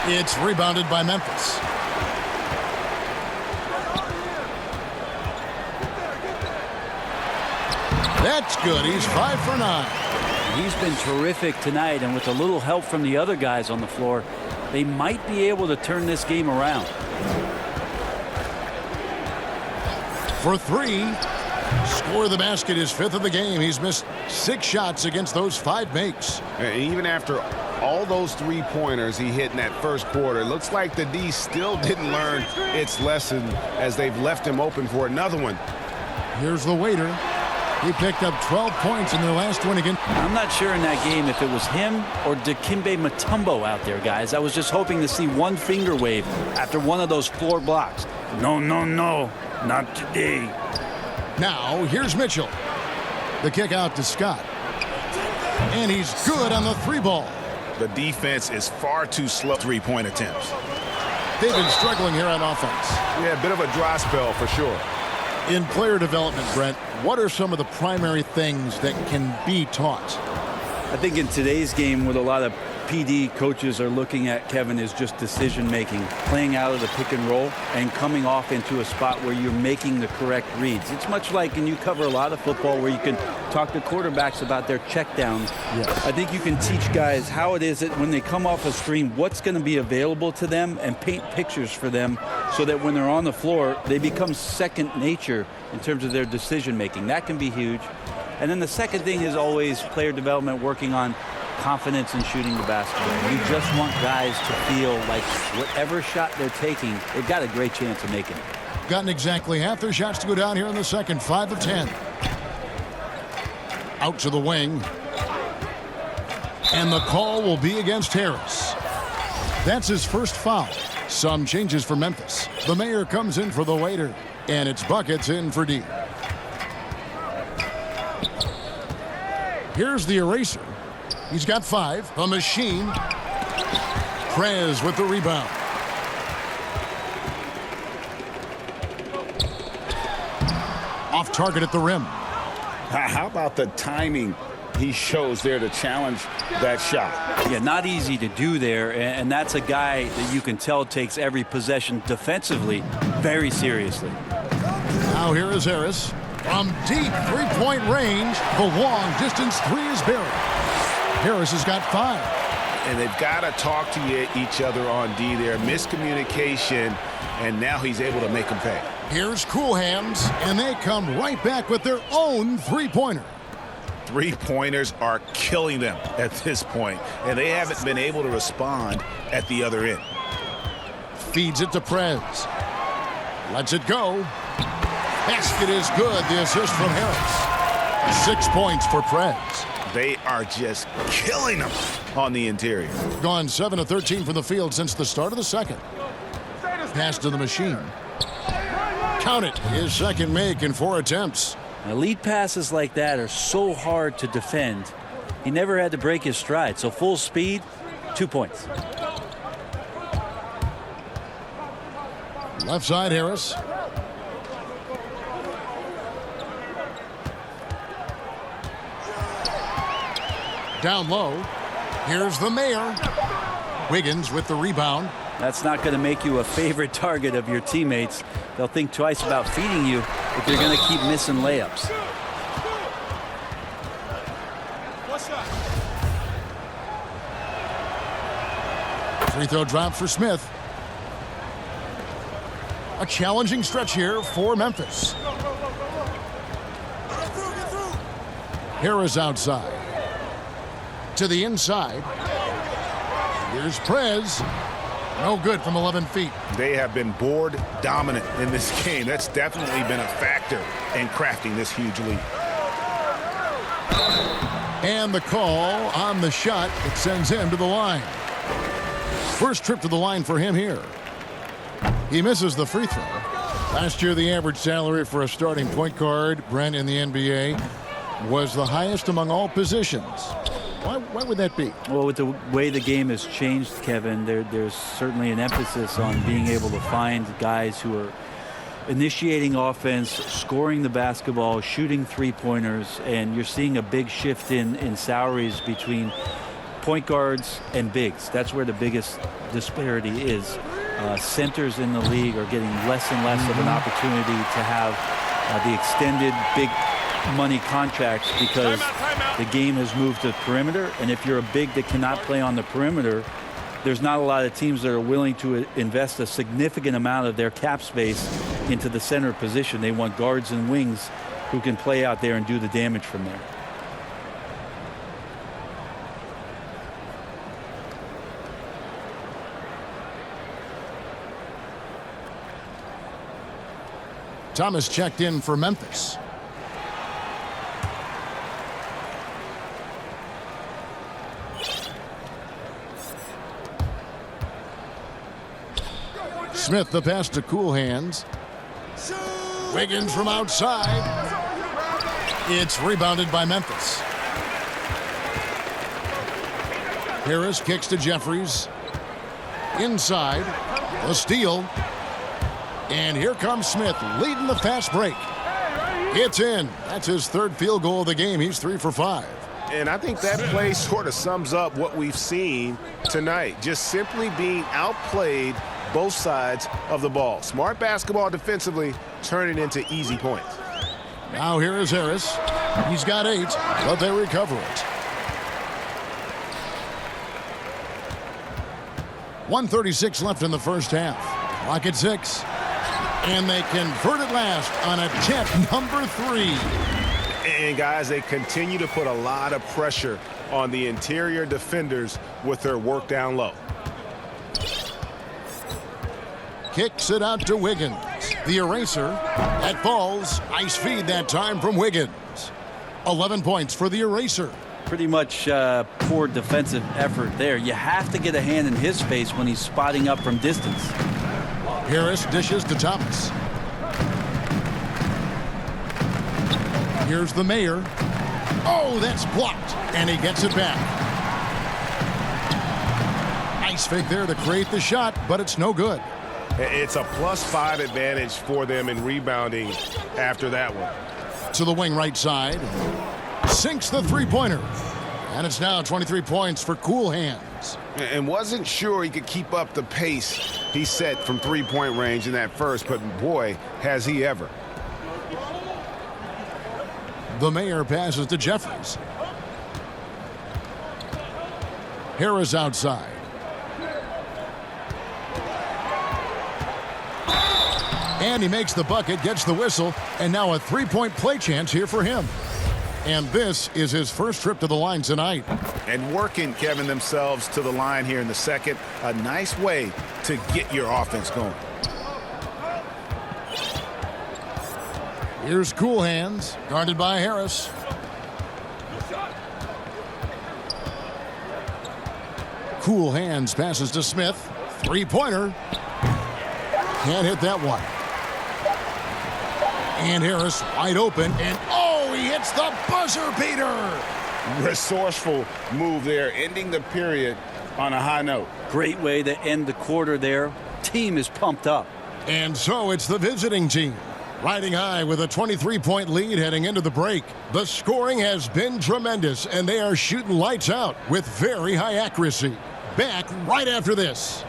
[SPEAKER 1] It's rebounded by Memphis. That's good. He's 5 for 9.
[SPEAKER 8] He's been terrific tonight, and with a little help from the other guys on the floor, they might be able to turn this game around.
[SPEAKER 1] For 3. Score the basket, his 5th of the game. He's missed 6 shots against those 5 makes.
[SPEAKER 2] And even after all those three-pointers he hit in that first quarter, it looks like the D still didn't learn its lesson as they've left him open for another one.
[SPEAKER 1] Here's the waiter. He picked up 12 points in their last win again.
[SPEAKER 8] I'm not sure in that game if it was him or Dikembe Mutombo out there, guys. I was just hoping to see one finger wave after one of those floor blocks. No, no, no, not today.
[SPEAKER 1] Now, here's Mitchell. The kick out to Scott. And he's good on the 3 ball.
[SPEAKER 2] The defense is far too slow. Three-point attempts.
[SPEAKER 1] They've been struggling here on offense.
[SPEAKER 2] Yeah, a bit of a dry spell for sure.
[SPEAKER 1] In player development, Brent, what are some of the primary things that can be taught?
[SPEAKER 8] I think in today's game, what a lot of PD coaches are looking at, Kevin, is just decision-making, playing out of the pick and roll and coming off into a spot where you're making the correct reads. It's much like, and you cover a lot of football, where you can talk to quarterbacks about their checkdowns.
[SPEAKER 1] Yes.
[SPEAKER 8] I think you can teach guys how it is that when they come off a screen, what's going to be available to them, and paint pictures for them so that when they're on the floor, they become second nature in terms of their decision-making. That can be huge. And then the second thing is always player development, working on confidence in shooting the basketball. You just want guys to feel like whatever shot they're taking, they've got a great chance of making it.
[SPEAKER 1] Gotten exactly half their shots to go down here in the second. 5 of 10. Out to the wing. And the call will be against Harris. That's his first foul. Some changes for Memphis. The mayor comes in for the waiter. And it's buckets in for D. Here's the eraser. He's got 5. A machine. Prez with the rebound. Off target at the rim.
[SPEAKER 2] How about the timing he shows there to challenge that shot?
[SPEAKER 8] Yeah, not easy to do there, and that's a guy that you can tell takes every possession defensively very seriously.
[SPEAKER 1] Now here is Harris. From deep three-point range, the long distance 3 is buried. Harris has got 5.
[SPEAKER 2] And they've got to talk to each other on D there. Miscommunication, and now he's able to make them pay.
[SPEAKER 1] Here's Cool Hands, and they come right back with their own three-pointer.
[SPEAKER 2] Three-pointers are killing them at this point, and they haven't been able to respond at the other end.
[SPEAKER 1] Feeds it to Prez. Lets it go. Basket is good. The assist from Harris. 6 points for Prez.
[SPEAKER 2] They are just killing them on the interior.
[SPEAKER 1] Gone 7 of 13 from the field since the start of the second. Pass to the machine. Count it. His second make in 4 attempts.
[SPEAKER 8] Now, lead passes like that are so hard to defend. He never had to break his stride. So full speed, 2 points.
[SPEAKER 1] Left side, Harris. Down low. Here's the Mayor. Wiggins with the rebound.
[SPEAKER 8] That's not going to make you a favorite target of your teammates. They'll think twice about feeding you if you're going to keep missing layups.
[SPEAKER 1] Free throw drop for Smith. A challenging stretch here for Memphis. Harris outside. To the inside. Here's Prez. No good from 11 feet.
[SPEAKER 2] They have been board dominant in this game. That's definitely been a factor in crafting this huge lead.
[SPEAKER 1] And the call on the shot that sends him to the line. First trip to the line for him here. He misses the free throw. Last year, the average salary for a starting point guard, Brent, in the NBA, was the highest among all positions. Why would that be?
[SPEAKER 8] Well, with the way the game has changed, Kevin, there's certainly an emphasis on being able to find guys who are initiating offense, scoring the basketball, shooting three-pointers, and you're seeing a big shift in salaries between point guards and bigs. That's where the biggest disparity is. Centers in the league are getting less and less of an opportunity to have the extended big money contracts because the game has moved to perimeter, and if you're a big that cannot play on the perimeter, there's not a lot of teams that are willing to invest a significant amount of their cap space into the center position. They want guards and wings who can play out there and do the damage from there.
[SPEAKER 1] Thomas checked in for Memphis. Smith the pass to Cool Hands. Wiggins from outside. It's rebounded by Memphis. Harris kicks to Jeffries. Inside. A steal. And here comes Smith leading the fast break. It's in. That's his third field goal of the game. He's 3 for 5.
[SPEAKER 9] And I think that play sort of sums up what we've seen tonight. Just simply being outplayed both sides of the ball. Smart basketball defensively, turning into easy points.
[SPEAKER 1] Now here is Harris. He's got 8, but they recover it. 1:36 left in the first half. Clock at 6. And they convert it last on attempt number 3.
[SPEAKER 9] And guys, they continue to put a lot of pressure on the interior defenders with their work down low.
[SPEAKER 1] Kicks it out to Wiggins. The eraser. That falls. Nice feed that time from Wiggins. 11 points for the eraser.
[SPEAKER 8] Pretty much poor defensive effort there. You have to get a hand in his face when he's spotting up from distance.
[SPEAKER 1] Harris dishes to Thomas. Here's the Mayor. Oh, that's blocked. And he gets it back. Nice fake there to create the shot, but it's no good.
[SPEAKER 9] It's a +5 advantage for them in rebounding after that one.
[SPEAKER 1] To the wing right side. Sinks the three-pointer. And it's now 23 points for Cool Hands.
[SPEAKER 9] And wasn't sure he could keep up the pace he set from three-point range in that first, but boy, has he ever.
[SPEAKER 1] The Mayor passes to Jeffries. Harris outside. And he makes the bucket, gets the whistle, and now a three-point play chance here for him. And this is his first trip to the line tonight.
[SPEAKER 2] And working, Kevin, themselves to the line here in the second. A nice way to get your offense going.
[SPEAKER 1] Here's Cool Hands, guarded by Harris. Cool Hands passes to Smith. Three-pointer. Can't hit that one. And Harris wide open, and oh, he hits the buzzer beater.
[SPEAKER 2] Resourceful move there, ending the period on a high note.
[SPEAKER 8] Great way to end the quarter there. Team is pumped up.
[SPEAKER 1] And so it's the visiting team, riding high with a 23-point lead heading into the break. The scoring has been tremendous, and they are shooting lights out with very high accuracy. Back right after this.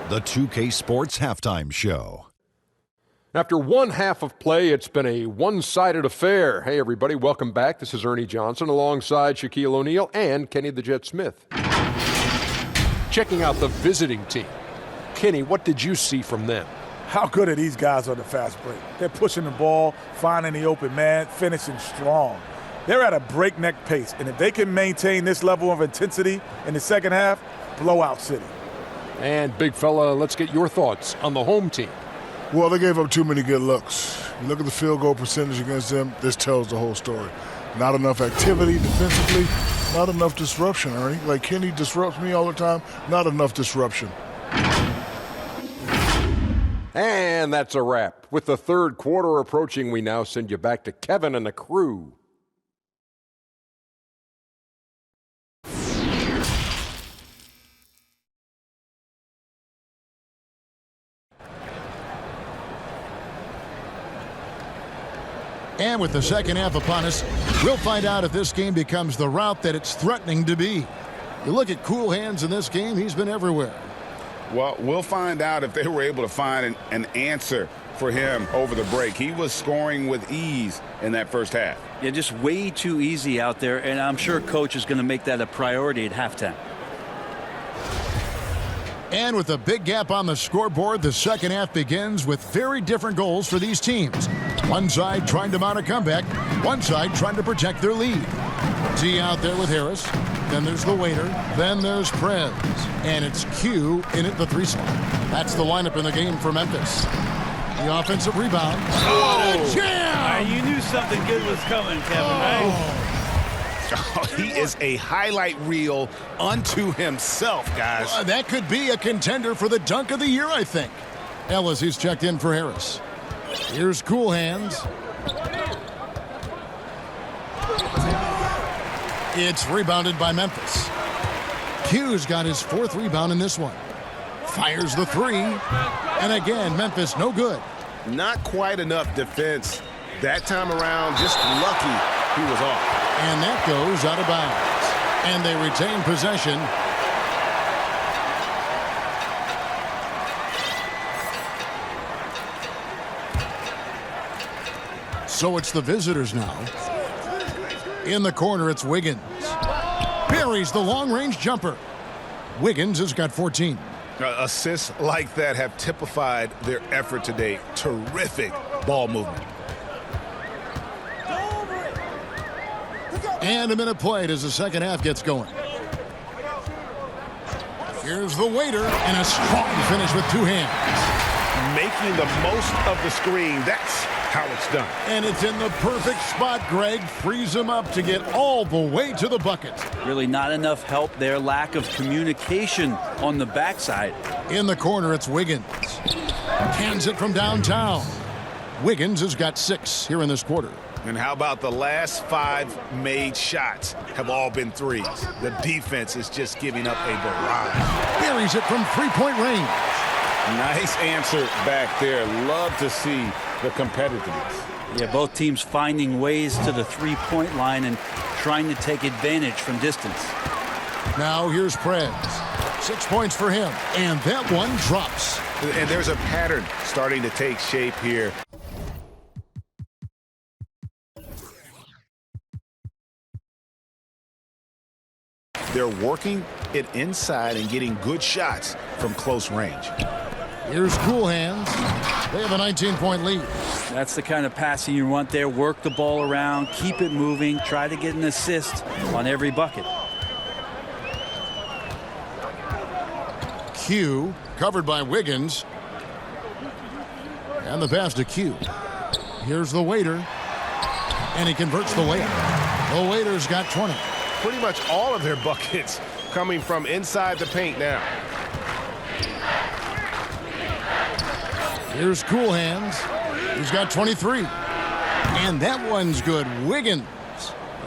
[SPEAKER 4] The 2K Sports Halftime Show.
[SPEAKER 5] After one half of play, it's been a one-sided affair. Hey, everybody, welcome back. This is Ernie Johnson alongside Shaquille O'Neal and Kenny the Jet Smith. Checking out the visiting team. Kenny, what did you see from them?
[SPEAKER 10] How good are these guys on the fast break? They're pushing the ball, finding the open man, finishing strong. They're at a breakneck pace, and if they can maintain this level of intensity in the second half, blowout city.
[SPEAKER 5] And, big fella, let's get your thoughts on the home team.
[SPEAKER 6] Well, they gave up too many good looks. You look at the field goal percentage against them, this tells the whole story. Not enough activity defensively, not enough disruption, Ernie. Like Kenny disrupts me all the time, not enough disruption.
[SPEAKER 5] And that's a wrap. With the third quarter approaching, we now send you back to Kevin and the crew.
[SPEAKER 1] And with the second half upon us, we'll find out if this game becomes the route that it's threatening to be. You look at Cool Hands in this game, he's been everywhere.
[SPEAKER 2] Well, we'll find out if they were able to find an answer for him over the break. He was scoring with ease in that first half.
[SPEAKER 8] Yeah, just way too easy out there, and I'm sure Coach is going to make that a priority at halftime.
[SPEAKER 1] And with a big gap on the scoreboard, the second half begins with very different goals for these teams. One side trying to mount a comeback, one side trying to protect their lead. T out there with Harris. Then there's the waiter. Then there's Prez. And it's Q in at the three slot. That's the lineup in the game for Memphis. The offensive rebound. What a jam!
[SPEAKER 11] You knew something good was coming, Kevin, right?
[SPEAKER 2] Oh, he is a highlight reel unto himself, guys.
[SPEAKER 1] That could be a contender for the dunk of the year, I think. Ellis, he's checked in for Harris. Here's Cool Hands. It's rebounded by Memphis. Q's got his fourth rebound in this one. Fires the three. And again, Memphis no good.
[SPEAKER 9] Not quite enough defense that time around. Just lucky he was off.
[SPEAKER 1] And that goes out of bounds. And they retain possession. So it's the visitors now. In the corner, it's Wiggins. Buries the long-range jumper. Wiggins has got 14.
[SPEAKER 2] Assists like that have typified their effort today. Terrific ball movement.
[SPEAKER 1] And a minute played as the second half gets going. Here's the waiter, and a strong finish with two hands.
[SPEAKER 9] Making the most of the screen. That's how it's done.
[SPEAKER 1] And it's in the perfect spot. Greg frees him up to get all the way to the bucket.
[SPEAKER 8] Really not enough help there. Lack of communication on the backside.
[SPEAKER 1] In the corner, it's Wiggins. Hands it from downtown. Wiggins has got 6 here in this quarter.
[SPEAKER 2] And how about the last 5 made shots have all been threes? The defense is just giving up a barrage.
[SPEAKER 1] Buries it from three-point range.
[SPEAKER 2] Nice answer back there. Love to see the competitiveness.
[SPEAKER 8] Yeah, both teams finding ways to the three-point line and trying to take advantage from distance.
[SPEAKER 1] Now here's Prez. 6 points for him, and that one drops.
[SPEAKER 2] And there's a pattern starting to take shape here. They're working it inside and getting good shots from close range.
[SPEAKER 1] Here's Cool Hands. They have a 19-point lead.
[SPEAKER 8] That's the kind of passing you want there. Work the ball around, keep it moving, try to get an assist on every bucket.
[SPEAKER 1] Q covered by Wiggins. And the pass to Q. Here's the Waiter. And he converts the layup. The Waiter's got 20.
[SPEAKER 9] Pretty much all of their buckets coming from inside the paint now.
[SPEAKER 1] Here's Cool Hands. He's got 23. And that one's good. Wiggins.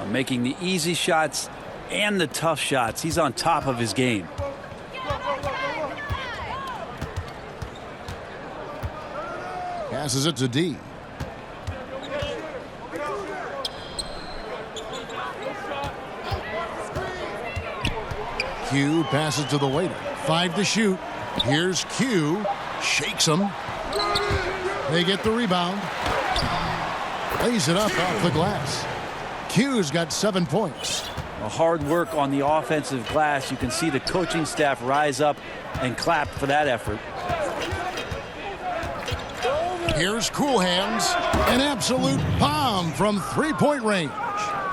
[SPEAKER 8] Making the easy shots and the tough shots. He's on top of his game.
[SPEAKER 1] Passes it to D. Q passes to the Waiter. 5 to shoot. Here's Q. Shakes him. They get the rebound. Lays it up off the glass. Q's got 7 points.
[SPEAKER 8] Hard work on the offensive glass. You can see the coaching staff rise up and clap for that effort.
[SPEAKER 1] Here's Cool Hands. An absolute bomb from three-point range.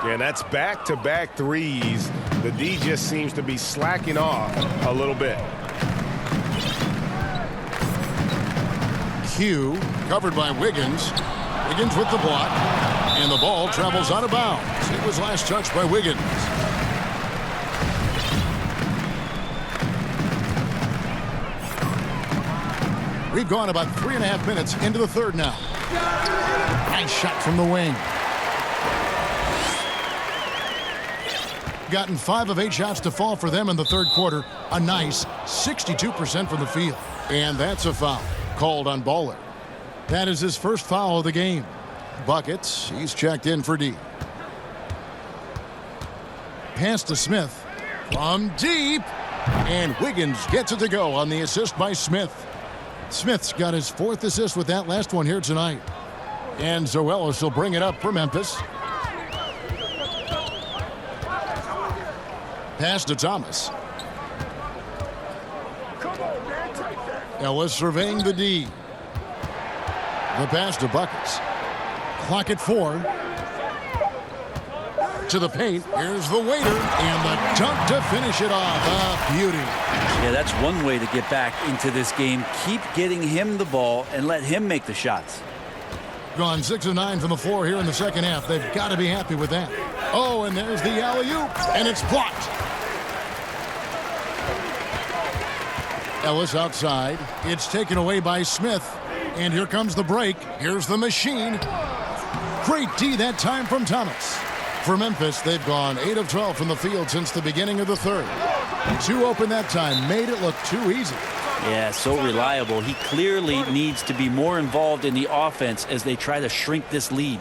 [SPEAKER 9] Yeah, that's back-to-back threes. The D just seems to be slacking off a little bit.
[SPEAKER 1] Q covered by Wiggins. Wiggins with the block. And the ball travels out of bounds. It was last touched by Wiggins. We've gone about 3.5 minutes into the third now. Nice shot from the wing. Gotten 5 of 8 shots to fall for them in the third quarter. A nice 62% from the field. And that's a foul called on Baller. That is his first foul of the game. Buckets. He's checked in for D. Pass to Smith from deep. And Wiggins gets it to go on the assist by Smith. Smith's got his 4th assist with that last one here tonight. And Zoelis will bring it up for Memphis. Pass to Thomas. Ellis surveying the D. The pass to Buckets. Clock at 4. To the paint. Here's the Waiter. And the dunk to finish it off. A beauty.
[SPEAKER 8] Yeah, that's one way to get back into this game. Keep getting him the ball and let him make the shots.
[SPEAKER 1] Gone 6 of 9 from the floor here in the second half. They've got to be happy with that. Oh, and there's the alley-oop. And it's blocked. Ellis outside. It's taken away by Smith. And here comes the break. Here's the machine. Great D that time from Thomas. For Memphis, they've gone 8 of 12 from the field since the beginning of the third. 2 open that time. Made it look too easy.
[SPEAKER 8] Yeah, so reliable. He clearly needs to be more involved in the offense as they try to shrink this lead.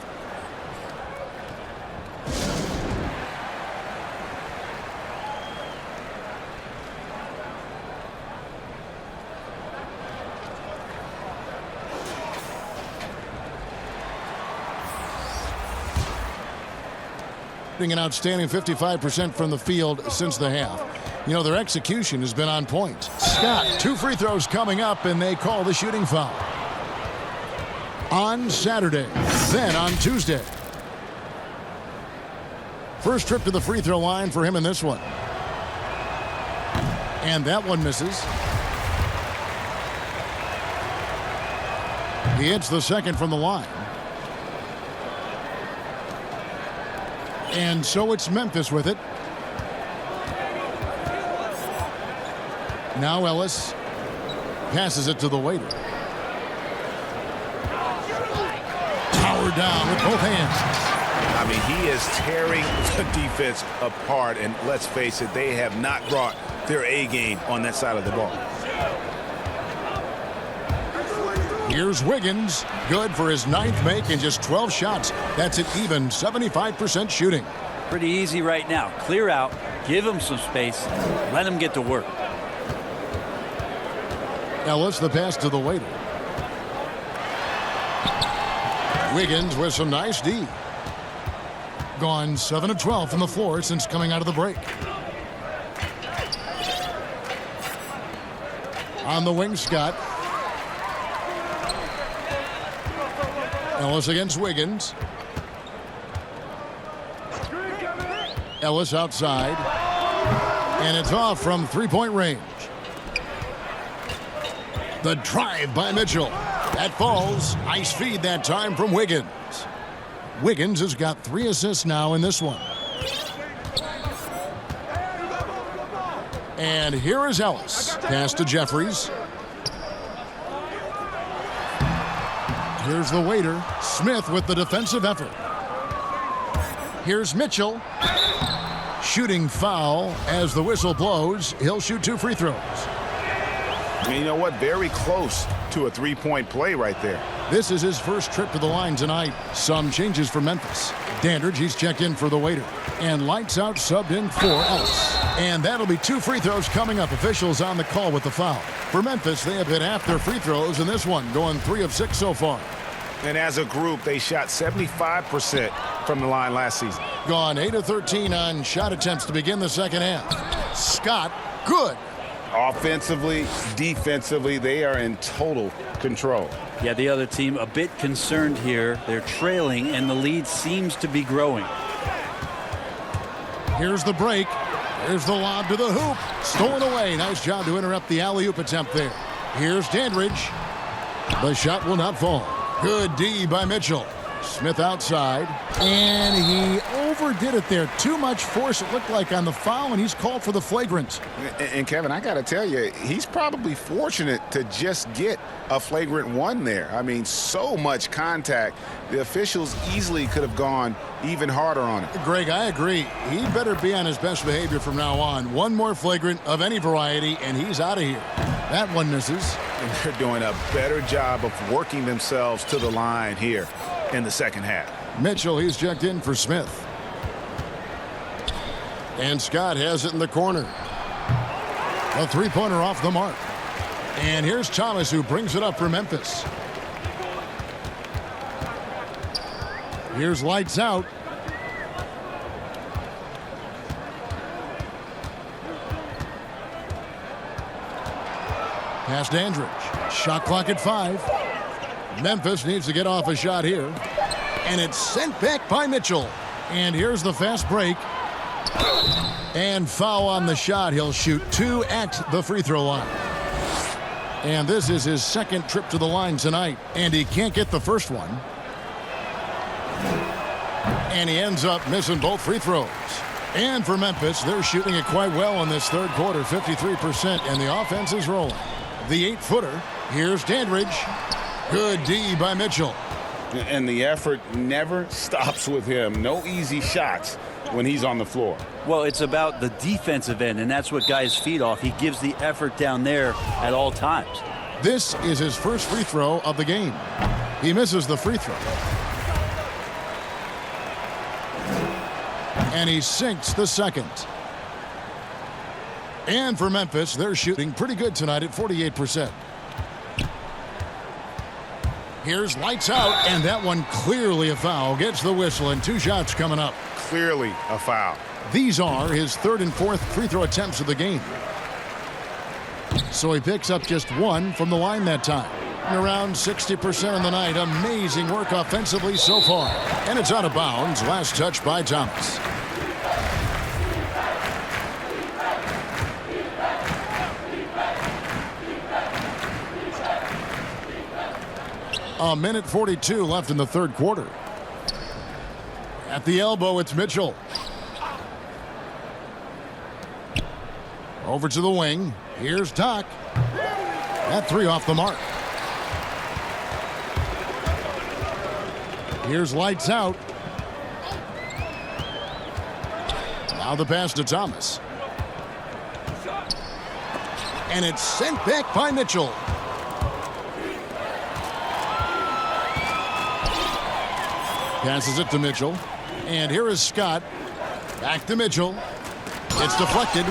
[SPEAKER 1] An outstanding 55% from the field since the half. You know, their execution has been on point. Scott, 2 free throws coming up, and they call the shooting foul. On Saturday, then on Tuesday. First trip to the free throw line for him in this one. And that one misses. He hits the second from the line. And so it's Memphis with it. Now Ellis passes it to the Waiter. Power down with both hands.
[SPEAKER 2] I mean, he is tearing the defense apart, and let's face it, they have not brought their A game on that side of the ball.
[SPEAKER 1] Here's Wiggins, good for his 9th make in just 12 shots. That's an even 75% shooting.
[SPEAKER 8] Pretty easy right now. Clear out, give him some space, let him get to work.
[SPEAKER 1] Ellis, the pass to the Waiter. Wiggins with some nice D. Gone 7 of 12 from the floor since coming out of the break. On the wing, Scott. Ellis against Wiggins. Ellis outside. And it's off from three-point range. The drive by Mitchell. That falls. Nice feed that time from Wiggins. Wiggins has got 3 assists now in this one. And here is Ellis. Pass to Jeffries. Here's the waiter. Smith with the defensive effort. Here's Mitchell. Shooting foul as the whistle blows. He'll shoot 2 free throws.
[SPEAKER 2] And you know what? Very close to a three-point play right there.
[SPEAKER 1] This is his first trip to the line tonight. Some changes for Memphis. Dandridge, he's checked in for the waiter. And lights out, subbed in for Ellis. And that'll be 2 free throws coming up. Officials on the call with the foul. For Memphis, they have hit half their free throws in this one, going 3 of 6 so far.
[SPEAKER 2] And as a group, they shot 75% from the line last season.
[SPEAKER 1] Gone 8 of 13 on shot attempts to begin the second half. Scott, good.
[SPEAKER 2] Offensively, defensively, they are in total control.
[SPEAKER 8] Yeah, the other team a bit concerned here. They're trailing, and the lead seems to be growing.
[SPEAKER 1] Here's the break. Here's the lob to the hoop. Stolen away. Nice job to interrupt the alley-oop attempt there. Here's Dandridge. The shot will not fall. Good D by Mitchell. Smith outside. And he overdid it there. Too much force, it looked like, on the foul, and he's called for the flagrant.
[SPEAKER 2] And Kevin, I got to tell you, he's probably fortunate to just get a flagrant 1 there. I mean, so much contact. The officials easily could have gone even harder on it.
[SPEAKER 1] Greg, I agree. He better be on his best behavior from now on. One more flagrant of any variety, and he's out of here. That one misses.
[SPEAKER 2] And they're doing a better job of working themselves to the line here in the second half.
[SPEAKER 1] Mitchell, he's checked in for Smith. And Scott has it in the corner. A three-pointer off the mark. And here's Thomas, who brings it up for Memphis. Here's lights out. Past Dandridge. Shot clock at 5. Memphis needs to get off a shot here. And it's sent back by Mitchell. And here's the fast break. And foul on the shot. He'll shoot 2 at the free throw line. And this is his second trip to the line tonight. And he can't get the first one. And he ends up missing both free throws. And for Memphis, they're shooting it quite well in this third quarter, 53%, and the offense is rolling. The 8-footer, here's Dandridge. Good D by Mitchell.
[SPEAKER 2] And the effort never stops with him. No easy shots when he's on the floor.
[SPEAKER 8] Well, it's about the defensive end, and that's what guys feed off. He gives the effort down there at all times.
[SPEAKER 1] This is his first free throw of the game. He misses the free throw. And he sinks the second. And for Memphis, they're shooting pretty good tonight at 48%. Here's lights out, and that one clearly a foul. Gets the whistle, and 2 shots coming up.
[SPEAKER 2] Clearly a foul.
[SPEAKER 1] These are his 3rd and 4th free throw attempts of the game. So he picks up just 1 from the line that time. And around 60% of the night. Amazing work offensively so far. And it's out of bounds. Last touch by Thomas. A minute 42 left in the third quarter. At the elbow, it's Mitchell. Over to the wing. Here's Doc. That 3 off the mark. Here's lights out. Now the pass to Thomas. And it's sent back by Mitchell. Passes it to Mitchell. And here is Scott. Back to Mitchell. It's deflected.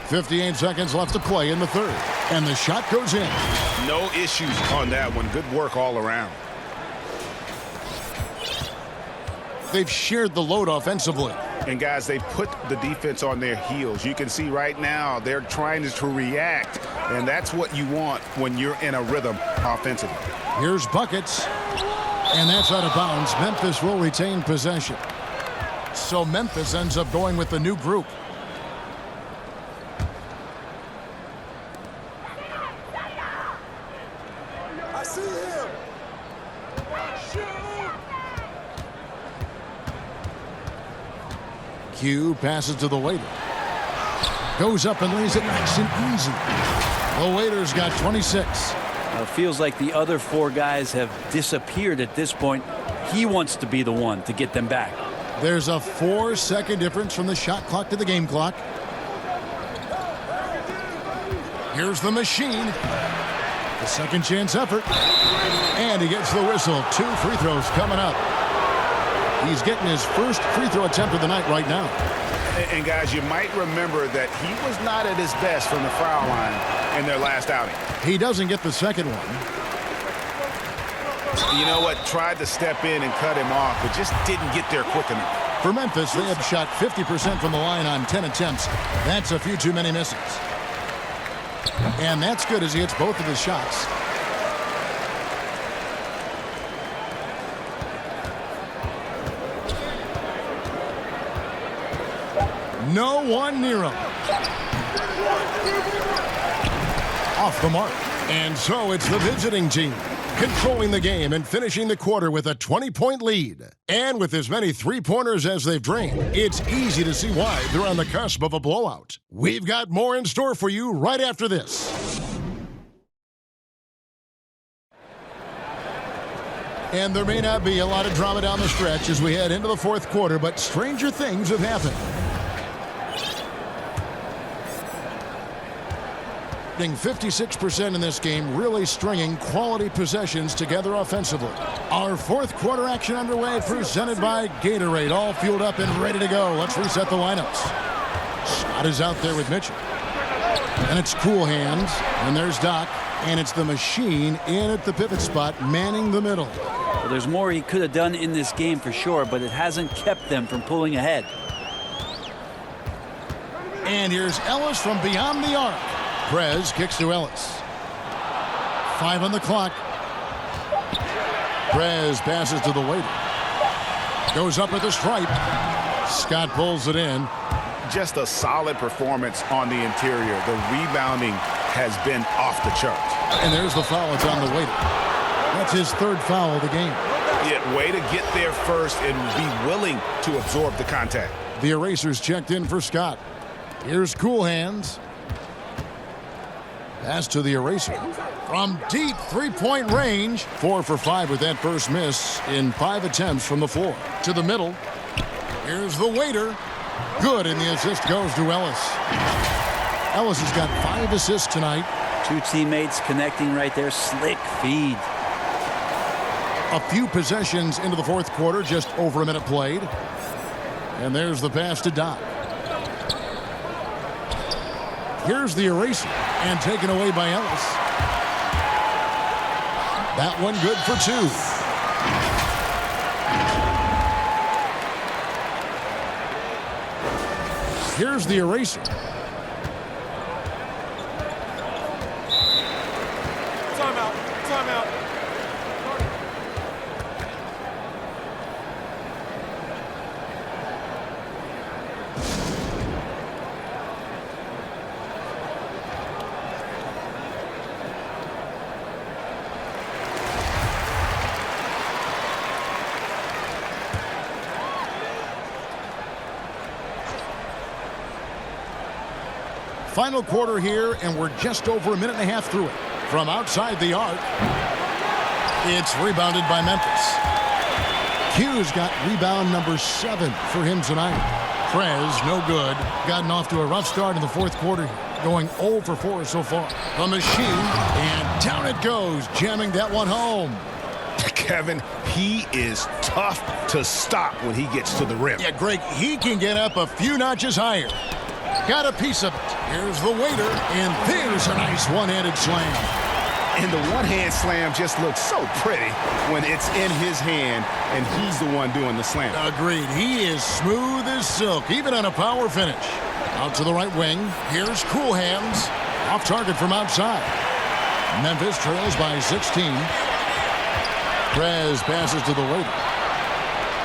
[SPEAKER 1] 58 seconds left to play in the third. And the shot goes in.
[SPEAKER 2] No issues on that one. Good work all around.
[SPEAKER 1] They've shared the load offensively.
[SPEAKER 2] And guys, they put the defense on their heels. You can see right now they're trying to react, and that's what you want when you're in a rhythm offensively.
[SPEAKER 1] Here's buckets, and that's out of bounds. Memphis will retain possession. So Memphis ends up going with the new group.
[SPEAKER 12] I see him.
[SPEAKER 1] Q passes to the waiter. Goes up and lays it nice and easy. The waiter's got 26.
[SPEAKER 8] It feels like the other four guys have disappeared at this point. He wants to be the one to get them back.
[SPEAKER 1] There's a 4-second difference from the shot clock to the game clock. Here's the machine. The second chance effort. And he gets the whistle. 2 free throws coming up. He's getting his first free throw attempt of the night right now.
[SPEAKER 2] And guys, you might remember that he was not at his best from the foul line in their last outing.
[SPEAKER 1] He doesn't get the second one.
[SPEAKER 2] You know what? Tried to step in and cut him off, but just didn't get there quick enough.
[SPEAKER 1] For Memphis, they have shot 50% from the line on 10 attempts. That's a few too many misses. And that's good as he hits both of his shots. No one near him. Off the mark. And so it's the visiting team controlling the game and finishing the quarter with a 20-point lead. And with as many three-pointers as they've drained, it's easy to see why they're on the cusp of a blowout. We've got more in store for you right after this. And there may not be a lot of drama down the stretch as we head into the fourth quarter, but stranger things have happened. 56% in this game, really stringing quality possessions together offensively. Our fourth quarter action underway, presented by Gatorade, all fueled up and ready to go. Let's reset the lineups. Scott is out there with Mitchell. And it's Cool Hands, and there's Doc, and it's the machine in at the pivot spot, manning the middle.
[SPEAKER 8] Well, there's more he could have done in this game for sure, but it hasn't kept them from pulling ahead.
[SPEAKER 1] And here's Ellis from beyond the arc. Prez kicks to Ellis. 5 on the clock. Prez passes to the waiter. Goes up at the stripe. Scott pulls it in.
[SPEAKER 2] Just a solid performance on the interior. The rebounding has been off the charts.
[SPEAKER 1] And there's the foul. It's on the waiter. That's his third foul of the game.
[SPEAKER 2] Yeah, way to get there first and be willing to absorb the contact.
[SPEAKER 1] The erasers checked in for Scott. Here's Cool Hands. Pass to the eraser. From deep three-point range. 4 for 5 with that first miss in 5 attempts from the floor. To the middle. Here's the waiter. Good, and the assist goes to Ellis. Ellis has got 5 assists tonight.
[SPEAKER 8] 2 teammates connecting right there. Slick feed.
[SPEAKER 1] A few possessions into the fourth quarter, just over a minute played. And there's the pass to Doc. Here's the eraser, and taken away by Ellis. That one good for 2. Here's the eraser.
[SPEAKER 12] Timeout. Timeout.
[SPEAKER 1] Final quarter here, and we're just over a minute and a half through it. From outside the arc, it's rebounded by Memphis. Q's got rebound number 7 for him tonight. Prez, no good. Gotten off to a rough start in the fourth quarter, going 0 for 4 so far. The machine, and down it goes, jamming that one home.
[SPEAKER 2] Kevin, he is tough to stop when he gets to the rim.
[SPEAKER 1] Yeah, Greg, he can get up a few notches higher. Got a piece of it. Here's the waiter, and there's a nice one-handed slam.
[SPEAKER 2] And the one-hand slam just looks so pretty when it's in his hand and he's the one doing the slam.
[SPEAKER 1] Agreed. He is smooth as silk, even on a power finish. Out to the right wing. Here's Cool Hands. Off target from outside. Memphis trails by 16. Prez passes to the waiter.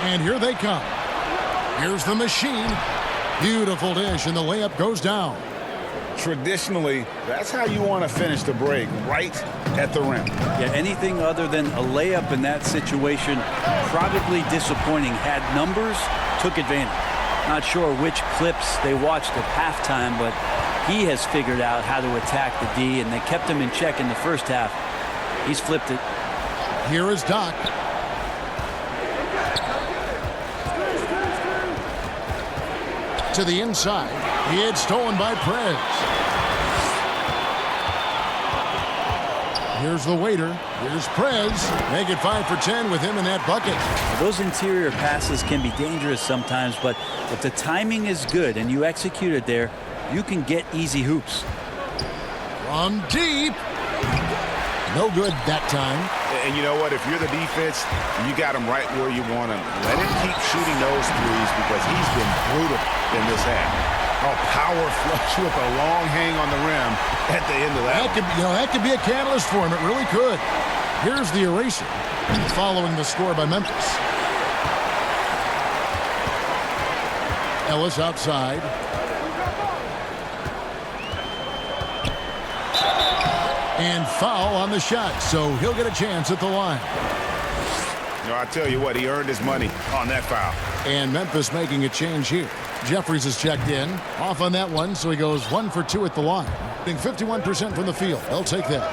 [SPEAKER 1] And here they come. Here's the machine. Beautiful dish, and the layup goes down.
[SPEAKER 2] Traditionally, that's how you want to finish the break, right at the rim.
[SPEAKER 8] Yeah, anything other than a layup in that situation, probably disappointing. Had numbers, took advantage. Not sure which clips they watched at halftime, but he has figured out how to attack the D, and they kept him in check in the first half. He's flipped it.
[SPEAKER 1] Here is Doc. To the inside. It's stolen by Prez. Here's the waiter. Here's Prez. Make it 5 for 10 with him in that bucket.
[SPEAKER 8] Those interior passes can be dangerous sometimes, but if the timing is good and you execute it there, you can get easy hoops.
[SPEAKER 1] From deep. No good that time.
[SPEAKER 2] And you know what? If you're the defense, you got him right where you want him. Let him keep shooting those threes because he's been brutal in this half. Oh, power flush with a long hang on the rim at the end of that.
[SPEAKER 1] That could be a catalyst for him. It really could. Here's the eraser following the score by Memphis. Ellis outside. And foul on the shot, so he'll get a chance at the line.
[SPEAKER 2] No, I tell you what, he earned his money on that foul.
[SPEAKER 1] And Memphis making a change here. Jeffries is checked in. Off on that one, so he goes 1 for 2 at the line. Being 51% from the field. They'll take that.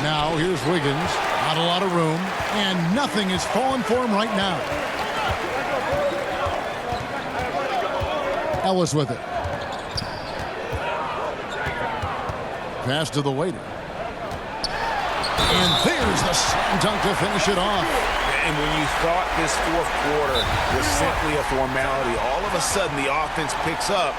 [SPEAKER 1] Now, here's Wiggins. Not a lot of room. And nothing is falling for him right now. Ellis with it. Pass to the waiter. And there's the slam dunk to finish it off.
[SPEAKER 2] And when you thought this fourth quarter was simply a formality, all of a sudden the offense picks up,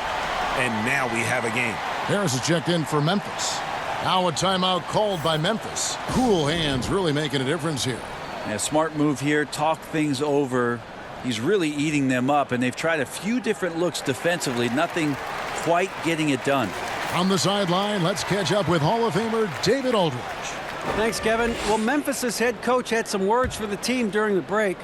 [SPEAKER 2] and now we have a game.
[SPEAKER 1] Harris is checked in for Memphis. Now a timeout called by Memphis. Cool Hands really making a difference here.
[SPEAKER 8] Yeah, smart move here. Talk things over. He's really eating them up, and they've tried a few different looks defensively. Nothing quite getting it done.
[SPEAKER 1] On the sideline, let's catch up with Hall of Famer David Aldridge.
[SPEAKER 7] Thanks, Kevin. Well, Memphis's head coach had some words for the team during the break.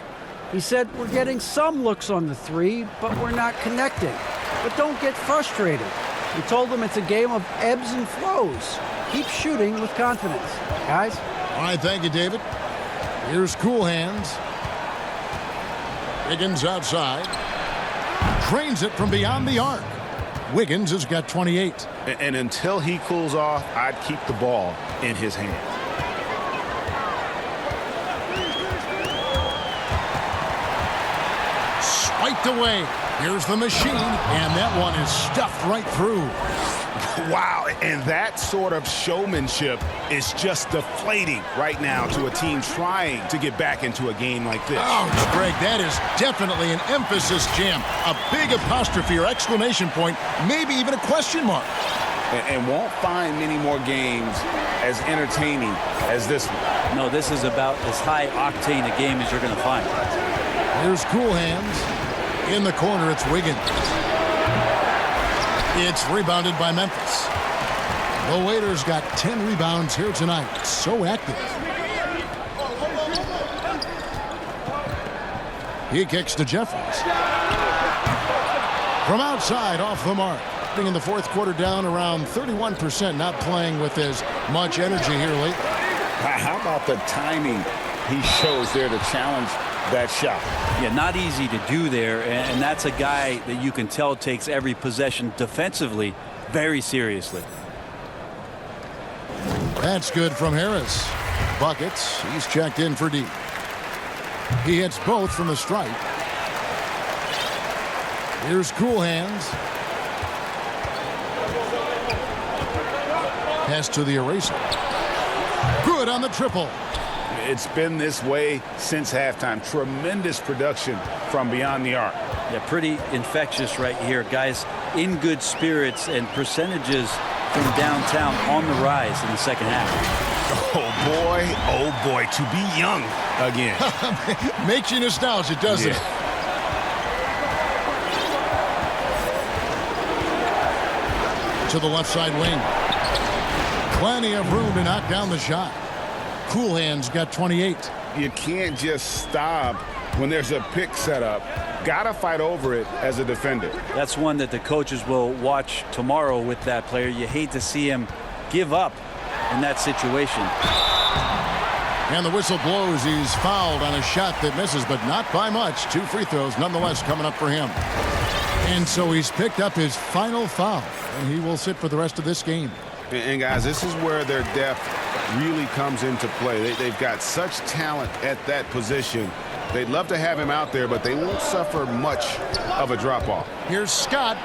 [SPEAKER 7] He said, we're getting some looks on the three, but we're not connecting. But don't get frustrated. He told them it's a game of ebbs and flows. Keep shooting with confidence. Guys?
[SPEAKER 1] All right, thank you, David. Here's Cool Hands. Wiggins outside. Drains it from beyond the arc. Wiggins has got 28.
[SPEAKER 2] And until he cools off, I'd keep the ball in his hand.
[SPEAKER 1] Swiped away. Here's the machine, and that one is stuffed right through.
[SPEAKER 2] Wow, and that sort of showmanship is just deflating right now to a team trying to get back into a game like this.
[SPEAKER 1] Oh, Greg, that is definitely an emphasis jam. A big apostrophe or exclamation point, maybe even a question mark.
[SPEAKER 2] And won't find many more games as entertaining as this one.
[SPEAKER 8] No, this is about as high octane a game as you're going to find.
[SPEAKER 1] Here's Cool Hands. In the corner, it's Wiggins. It's rebounded by Memphis. The Waiters got 10 rebounds here tonight. So active. He kicks to Jeffries. From outside, off the mark. In the fourth quarter down around 31%, not playing with as much energy here lately.
[SPEAKER 2] How about the timing he shows there to challenge that shot?
[SPEAKER 8] Yeah, not easy to do there, and that's a guy that you can tell takes every possession defensively very seriously.
[SPEAKER 1] That's good from Harris. Buckets. He's checked in for deep. He hits both from the stripe. Here's Cool Hands. Pass to the eraser. Good on the triple.
[SPEAKER 2] It's been this way since halftime. Tremendous production from beyond the arc.
[SPEAKER 8] Yeah, pretty infectious right here. Guys in good spirits, and percentages from downtown on the rise in the second half.
[SPEAKER 2] Oh boy, to be young again.
[SPEAKER 1] Makes you nostalgic, doesn't it? To the left side wing. Plenty of room to knock down the shot. Coolhand's got 28.
[SPEAKER 2] You can't just stop when there's a pick set up. Gotta fight over it as a defender.
[SPEAKER 8] That's one that the coaches will watch tomorrow with that player. You hate to see him give up in that situation.
[SPEAKER 1] And the whistle blows. He's fouled on a shot that misses, but not by much. 2 free throws nonetheless coming up for him. And so he's picked up his final foul, and he will sit for the rest of this game.
[SPEAKER 2] And guys, this is where their depth really comes into play. They've got such talent at that position. They'd love to have him out there, but they won't suffer much of a drop-off.
[SPEAKER 1] Here's Scott,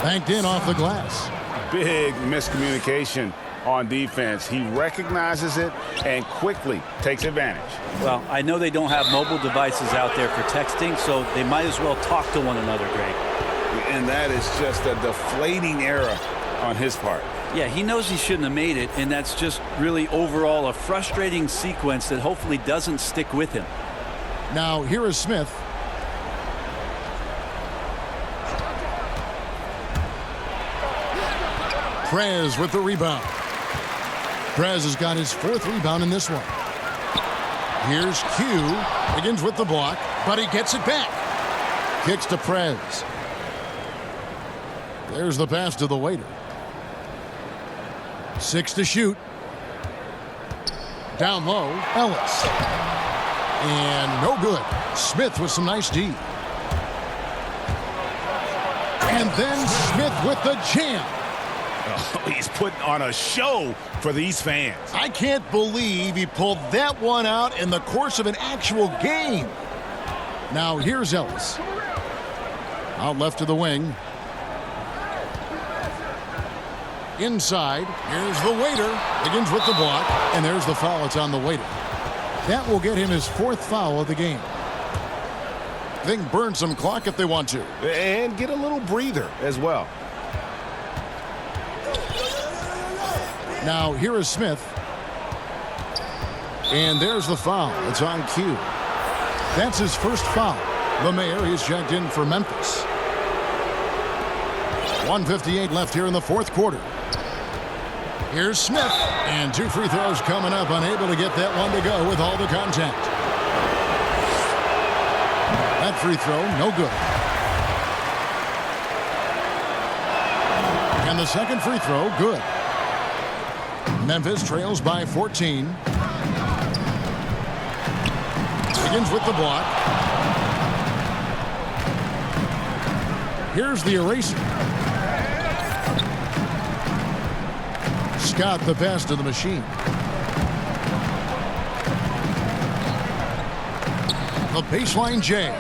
[SPEAKER 1] banked in off the glass.
[SPEAKER 2] Big miscommunication on defense. He recognizes it and quickly takes advantage.
[SPEAKER 8] Well, I know they don't have mobile devices out there for texting, so they might as well talk to one another, Greg.
[SPEAKER 2] And that is just a deflating error on his part.
[SPEAKER 8] Yeah, he knows he shouldn't have made it, and that's just really overall a frustrating sequence that hopefully doesn't stick with him.
[SPEAKER 1] Now, here is Smith. Prez with the rebound. Prez has got his 4th rebound in this one. Here's Q. Begins with the block, but he gets it back. Kicks to Prez. There's the pass to the waiter. 6 to shoot. Down low, Ellis. And no good. Smith with some nice D. And then Smith with the jam.
[SPEAKER 2] Oh, he's putting on a show for these fans.
[SPEAKER 1] I can't believe he pulled that one out in the course of an actual game. Now here's Ellis. Out left to the wing. Inside, here's the waiter. Begins with the block, and there's the foul. It's on the waiter. That will get him his 4th foul of the game. They can burn some clock if they want to.
[SPEAKER 2] And get a little breather as well.
[SPEAKER 1] Now here is Smith. And there's the foul. It's on cue. That's his 1st foul. The Mayor is checked in for Memphis. 1:58 left here in the 4th quarter. Here's Smith, and 2 free throws coming up, unable to get that one to go with all the contact. That free throw, no good. And the second free throw, good. Memphis trails by 14. Begins with the block. Here's the eraser. Scott the pass to the machine. The baseline J.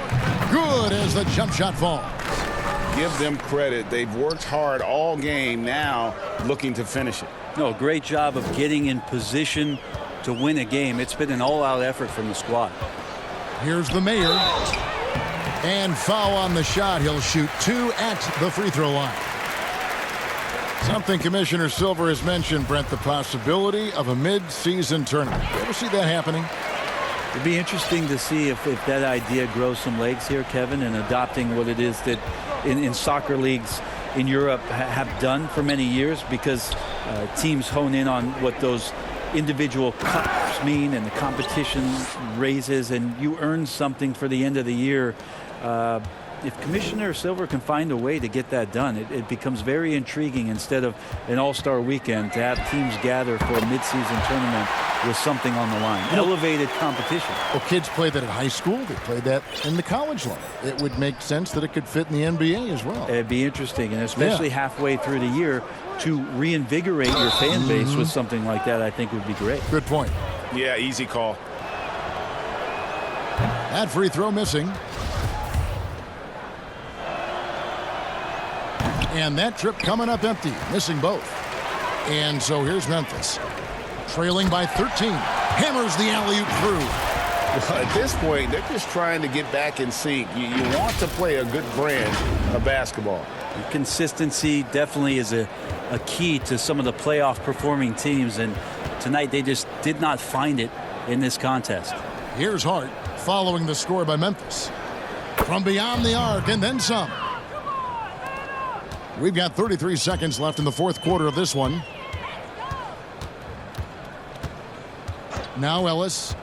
[SPEAKER 1] Good as the jump shot falls.
[SPEAKER 2] Give them credit. They've worked hard all game, now looking to finish it.
[SPEAKER 8] No, great job of getting in position to win a game. It's been an all-out effort from the squad.
[SPEAKER 1] Here's the Mayor. And foul on the shot. He'll shoot 2 at the free throw line. Something Commissioner Silver has mentioned, Brent, the possibility of a mid-season tournament. You ever see that happening?
[SPEAKER 8] It'd be interesting to see if that idea grows some legs here, Kevin, and adopting what it is that in soccer leagues in Europe have done for many years, because teams hone in on what those individual cups mean and the competition raises, and you earn something for the end of the year. If Commissioner Silver can find a way to get that done, it becomes very intriguing instead of an all-star weekend to have teams gather for a mid-season tournament with something on the line. Elevated competition.
[SPEAKER 1] Well, kids play that at high school. They play that in the college level. It would make sense that it could fit in the NBA as well.
[SPEAKER 8] It'd be interesting, and especially halfway through the year, to reinvigorate your fan base with something like that, I think would be great.
[SPEAKER 1] Good point.
[SPEAKER 2] Yeah, easy call.
[SPEAKER 1] That free throw missing. And that trip coming up empty, missing both. And so here's Memphis. Trailing by 13. Hammers the alley-oop through.
[SPEAKER 2] Well, at this point, they're just trying to get back in sync. You want to play a good brand of basketball.
[SPEAKER 8] Consistency definitely is a key to some of the playoff performing teams, and tonight they just did not find it in this contest.
[SPEAKER 1] Here's Hart following the score by Memphis. From beyond the arc and then some. We've got 33 seconds left in the fourth quarter of this one. Now Ellis.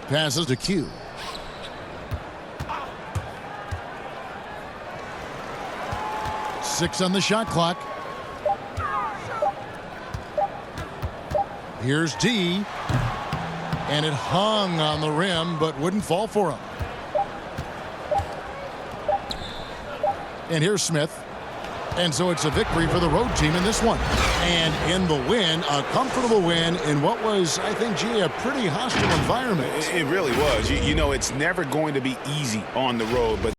[SPEAKER 1] Passes to Q. Six on the shot clock. Here's D. And it hung on the rim, but wouldn't fall for him. And here's Smith. And so it's a victory for the road team in this one. And in the win, a comfortable win in what was, I think, G, a pretty hostile environment.
[SPEAKER 2] It really was. You know, it's never going to be easy on the road, but